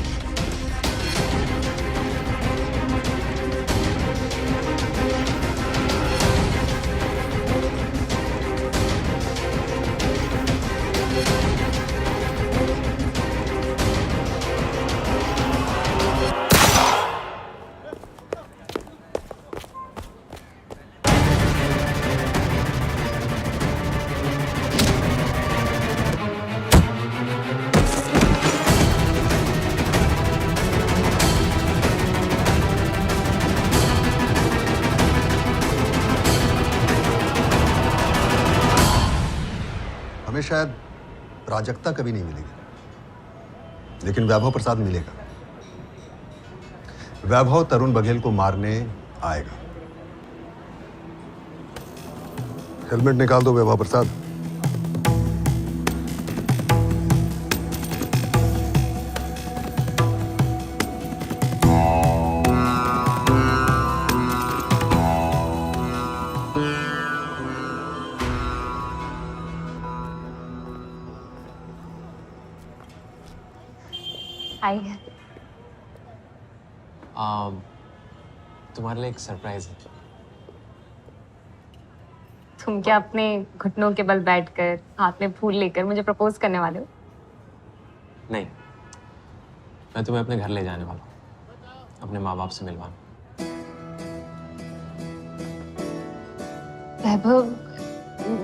हमें शायद प्राजक्ता कभी नहीं मिलेगी, लेकिन वैभव प्रसाद मिलेगा। वैभव तरुण बघेल को मारने आएगा। हेलमेट निकाल दो वैभव प्रसाद। हाय। तुम्हारे लिए एक सरप्राइज है। तुम क्या अपने घुटनों के बल बैठकर हाथ में फूल लेकर मुझे प्रपोज करने वाले हो? नहीं, मैं तुम्हें अपने घर ले जाने वाला हूँ, अपने माँ बाप से मिलवाने। वैभव,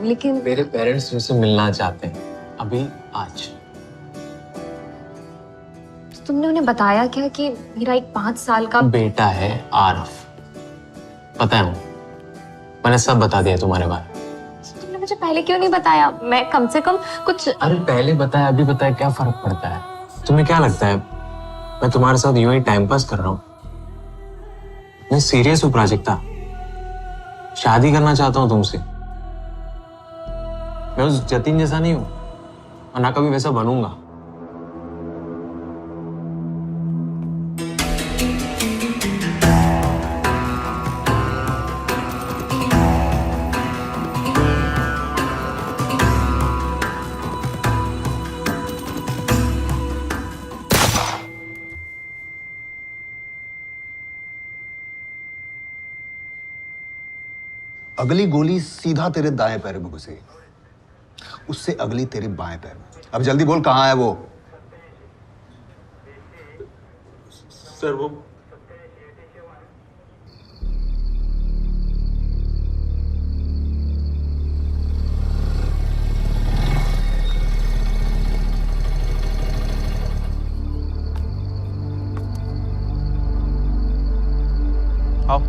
लेकिन मेरे पेरेंट्स मुझसे मिलना चाहते हैं अभी, आज। तुमने उन्हें बताया क्या कि मेरा एक 5 साल का बेटा है आरफ? पता है, मैंने सब बता दिया तुम्हारे बारे में। तुमने मुझे पहले क्यों नहीं बताया? मैं कम से कम कुछ। अरे पहले बताया अभी बताया, क्या फर्क पड़ता है? तुम्हें क्या लगता है मैं तुम्हारे साथ यूं ही टाइम पास कर रहा हूँ? मैं सीरियस हूँ प्राजक्ता, शादी करना चाहता हूँ तुमसे। मैं उस जतिन जैसा नहीं हूं और ना कभी वैसा बनूंगा। अगली गोली सीधा तेरे दाएं पैर में घुसेगी, उससे अगली तेरे बाएं पैर में। अब जल्दी बोल, कहां है वो? सर वो आओ।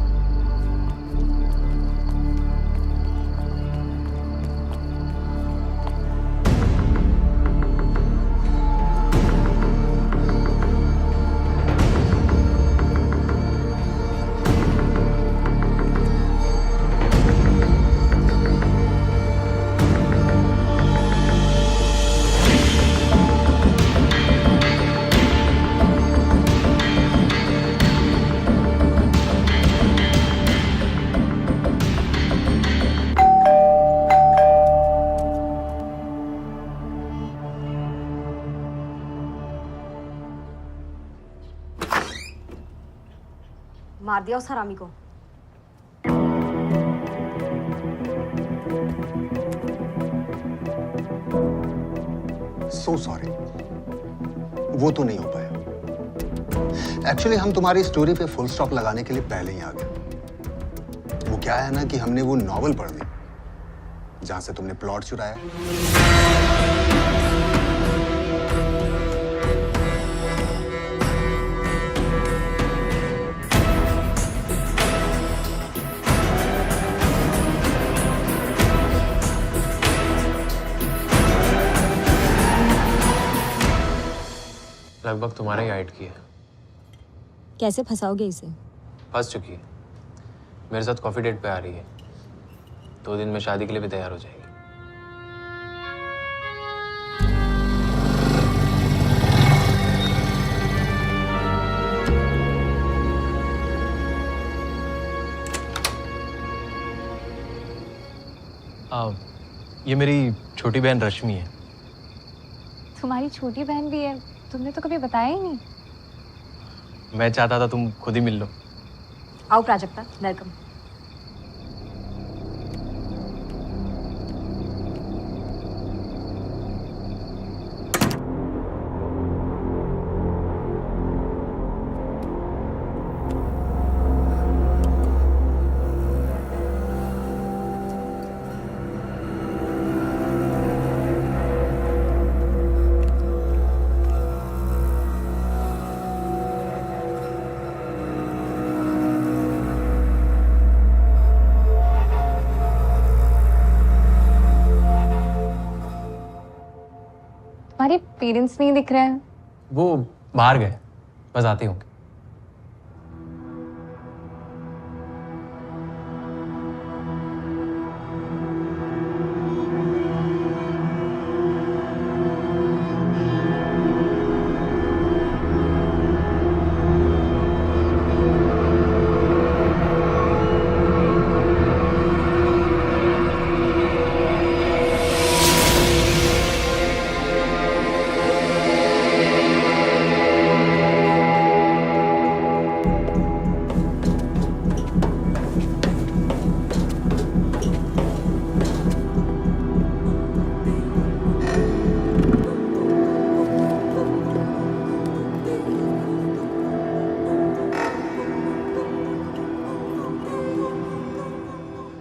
मार दिया उस हरामी को। सो सॉरी, वो तो नहीं हो पाया। एक्चुअली हम तुम्हारी स्टोरी पे फुल स्टॉप लगाने के लिए पहले ही आ गए। वो क्या है ना कि हमने वो नॉवल पढ़ ली जहां से तुमने प्लॉट चुराया। लगभग तुम्हारा ही हाइट की है। कैसे फंसाओगे इसे? फंस चुकी है, मेरे साथ कॉफी डेट पे आ रही है। 2 दिन में शादी के लिए भी तैयार हो जाएगी। ये मेरी छोटी बहन रश्मि है। तुम्हारी छोटी बहन भी है? तुमने तो कभी बताया ही नहीं। मैं चाहता था तुम खुद ही मिल लो। आओ प्राजक्ता, वेलकम। तुम्हारे पेरेंट्स नहीं दिख रहे हैं। वो बाहर गए, बस आते होंगे।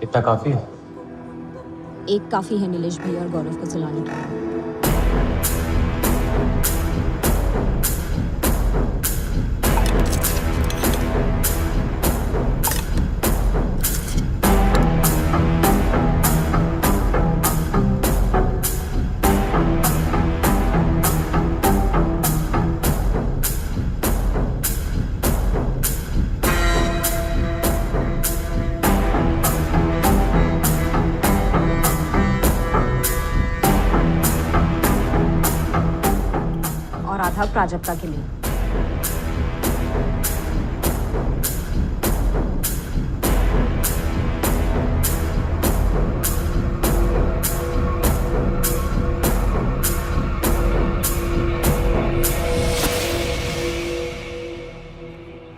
इतना काफी है? एक काफी है नीलेश भैया और गौरव को सुलाने के लिए। आधा प्राजक्ता के लिए।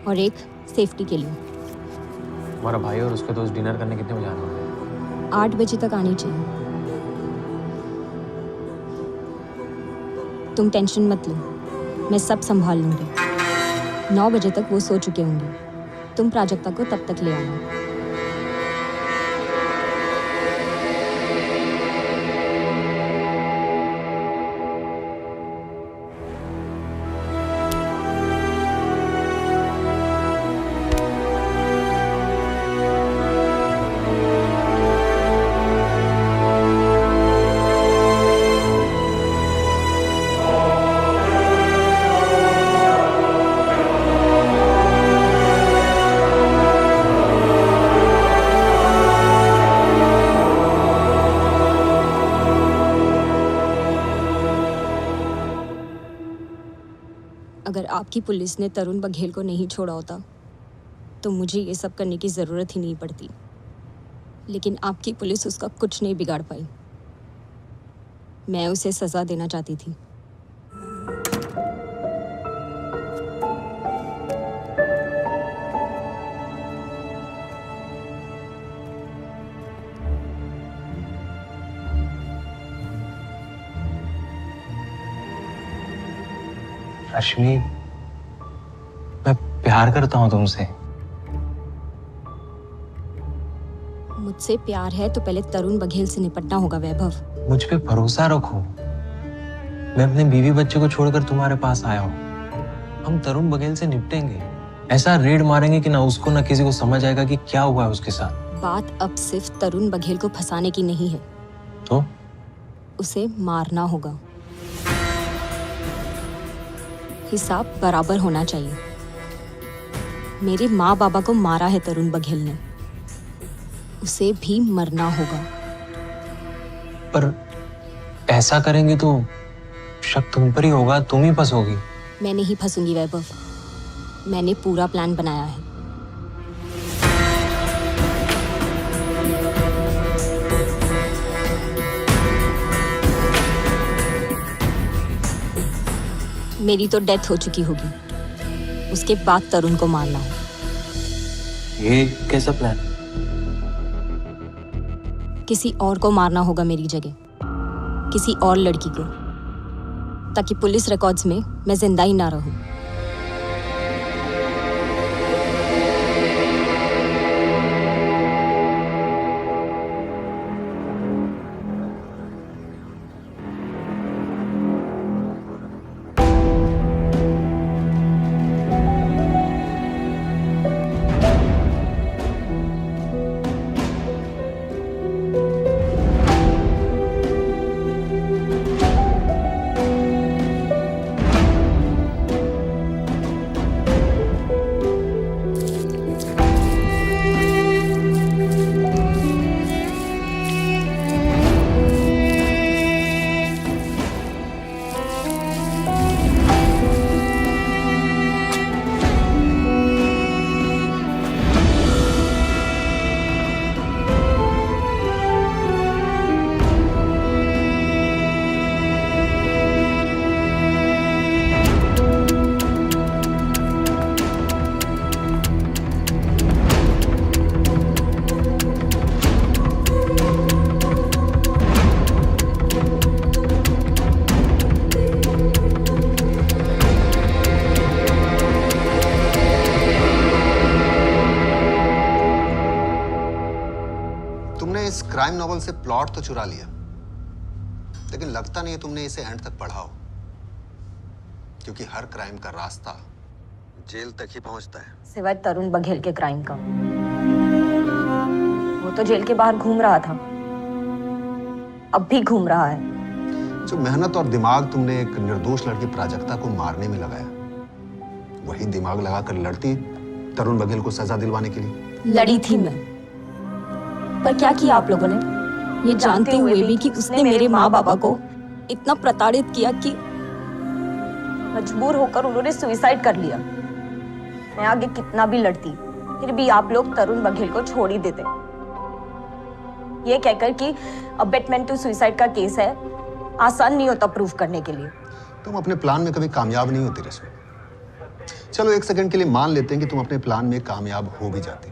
और एक सेफ्टी के लिए। हमारा भाई और उसके दोस्त डिनर करने कितने बजे आने वाले हैं? 8 बजे तक आनी चाहिए। तुम टेंशन मत लो, मैं सब संभाल लूंगी। 9 बजे तक वो सो चुके होंगे। तुम प्राजक्ता को तब तक ले आना। अगर आपकी पुलिस ने तरुण बघेल को नहीं छोड़ा होता तो मुझे ये सब करने की ज़रूरत ही नहीं पड़ती। लेकिन आपकी पुलिस उसका कुछ नहीं बिगाड़ पाई। मैं उसे सज़ा देना चाहती थी। रश्मि, मैं प्यार करता हूं तुमसे। मुझसे प्यार है तो पहले तरुण बघेल से निपटना होगा वैभव। मुझ पे भरोसा रखो। मैं अपने बीवी बच्चे को छोड़कर तुम्हारे पास आया हूं। हम तरुण बघेल से निपटेंगे। ऐसा रेड मारेंगे कि ना उसको ना किसी को समझ आएगा कि क्या हुआ है उसके साथ। बात अब सिर्फ तरुण बघेल को फंसाने की नहीं है, तो उसे मारना होगा। हिसाब बराबर होना चाहिए। मेरे माँ बाबा को मारा है तरुण बघेल ने, उसे भी मरना होगा। पर ऐसा करेंगे तो शक तुम पर ही होगा, तुम ही फंसोगी। मैं नहीं फंसूंगी वैभव, मैंने पूरा प्लान बनाया है। मेरी तो डेथ हो चुकी होगी, उसके बाद तरुण को मारना है। ये कैसा प्लान? किसी और को मारना होगा मेरी जगह, किसी और लड़की को, ताकि पुलिस रिकॉर्ड्स में मैं जिंदा ही ना रहूं। इस क्राइम नॉवल से प्लॉट तो चुरा लिया, लेकिन लगता नहीं है तुमने इसे एंड तक पढ़ा हो, क्योंकि हर क्राइम का रास्ता जेल तक ही पहुंचता है। सिवाय तरुण बघेल के क्राइम का। वो तो जेल के बाहर घूम रहा था, अब भी घूम रहा है। जो मेहनत और दिमाग तुमने एक निर्दोष लड़की प्राजक्ता को मारने में लगाया, वही दिमाग लगाकर लड़ती तरुण बघेल को सजा दिलवाने के लिए। लड़ी थी मैं, पर क्या किया आप लोगों ने, ये जानते हुए भी कि उसने मेरे माँ बाबा को इतना प्रताड़ित किया कि मजबूर होकर उन्होंने सुसाइड कर लिया। मैं आगे कितना भी लड़ती, फिर भी आप लोग तरुण बघेल को छोड़ ही देते, ये कहकर कि अबेटमेंट टू सुसाइड का केस है, आसान नहीं होता प्रूफ करने के लिए। तुम अपने प्लान में कभी कामयाब नहीं होती रश्मि। चलो एक सेकंड के लिए मान लेते हैं कि तुम अपने प्लान में कामयाब हो भी जाती,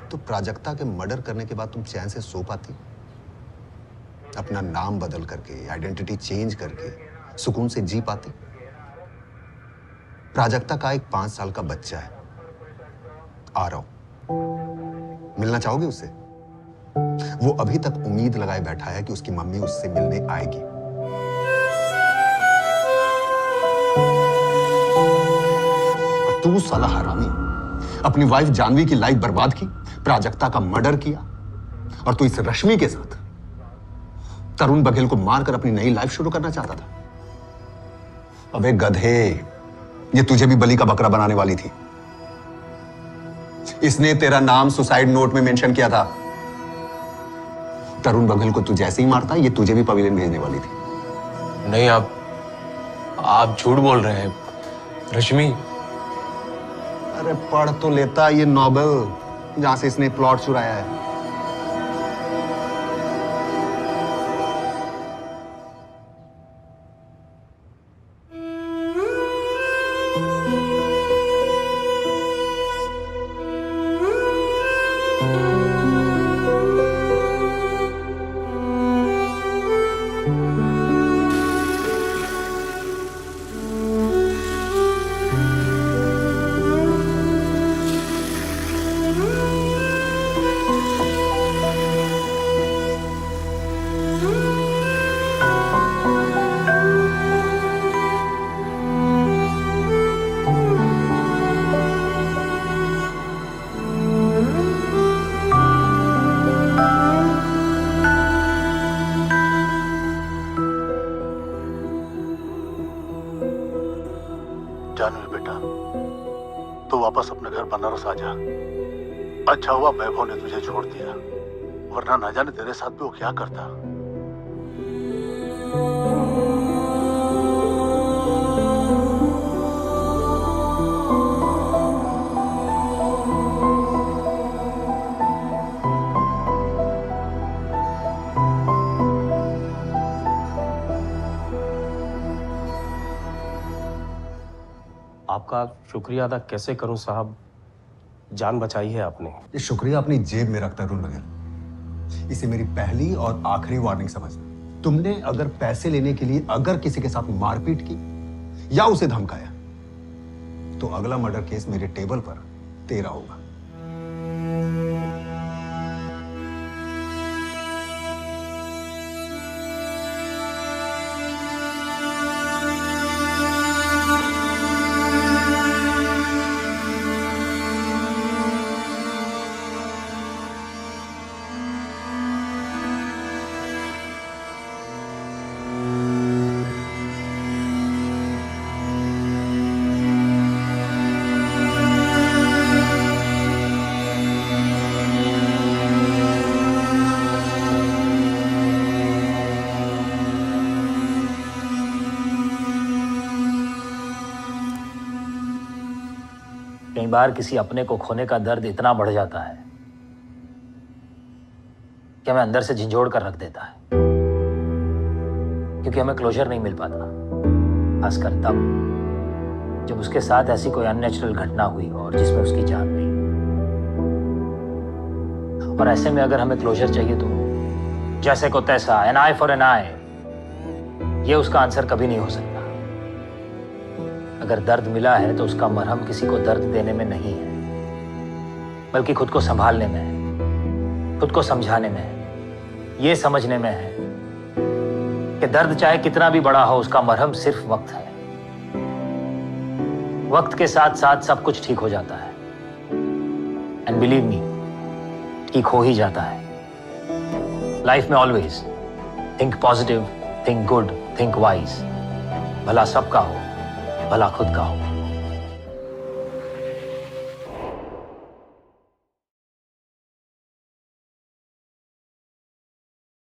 तो प्राजक्ता के मर्डर करने के बाद तुम चैन से सो पाती? अपना नाम बदल करके, आइडेंटिटी चेंज करके सुकून से जी पाती? प्राजक्ता का एक 5 साल का बच्चा है, आ रहा हूं, मिलना चाहोगे उससे? वो अभी तक उम्मीद लगाए बैठा है कि उसकी मम्मी उससे मिलने आएगी। और तू साला हरामी, अपनी वाइफ जानवी की लाइफ बर्बाद की, प्राजक्ता का मर्डर किया, और तू इस रश्मि के साथ तरुण बघेल को मारकर अपनी नई लाइफ शुरू करना चाहता था। अबे गधे, ये तुझे भी बलि का बकरा बनाने वाली थी। इसने तेरा नाम सुसाइड नोट में मेंशन किया था। तरुण बघेल को तू जैसे ही मारता, ये तुझे भी पवेलियन भेजने वाली थी। नहीं, आप झूठ बोल रहे हैं रश्मि। अरे पढ़ तो लेता ये नॉवेल जहां से इसने प्लॉट चुराया है। जानवी बेटा, तू वापस अपने घर बनारस आ जा। अच्छा हुआ वैभव ने तुझे छोड़ दिया, वरना ना जाने तेरे साथ भी वो क्या करता। आपका शुक्रिया अदा कैसे करूं साहब, जान बचाई है आपने। ये शुक्रिया अपनी जेब में रखता तरुण बघेल। इसे मेरी पहली और आखिरी वार्निंग समझना। तुमने अगर पैसे लेने के लिए अगर किसी के साथ मारपीट की या उसे धमकाया, तो अगला मर्डर केस मेरे टेबल पर तेरा होगा। कई बार किसी अपने को खोने का दर्द इतना बढ़ जाता है कि हमें अंदर से झंझोड़ कर रख देता है, क्योंकि हमें क्लोजर नहीं मिल पाता, खासकर तब जब उसके साथ ऐसी कोई अननेचुरल घटना हुई और जिसमें उसकी जान गई। और ऐसे में अगर हमें क्लोजर चाहिए तो जैसे को तैसा, एन आई फॉर एन आई, ये उसका आंसर कभी नहीं हो सकता। अगर दर्द मिला है तो उसका मरहम किसी को दर्द देने में नहीं है, बल्कि खुद को संभालने में है, खुद को समझाने में है, ये समझने में है कि दर्द चाहे कितना भी बड़ा हो, उसका मरहम सिर्फ वक्त है। वक्त के साथ साथ सब कुछ ठीक हो जाता है, एंड बिलीव मी, ठीक हो ही जाता है। लाइफ में always think positive, think good, think wise. भला सबका हो, भला खुद का हो।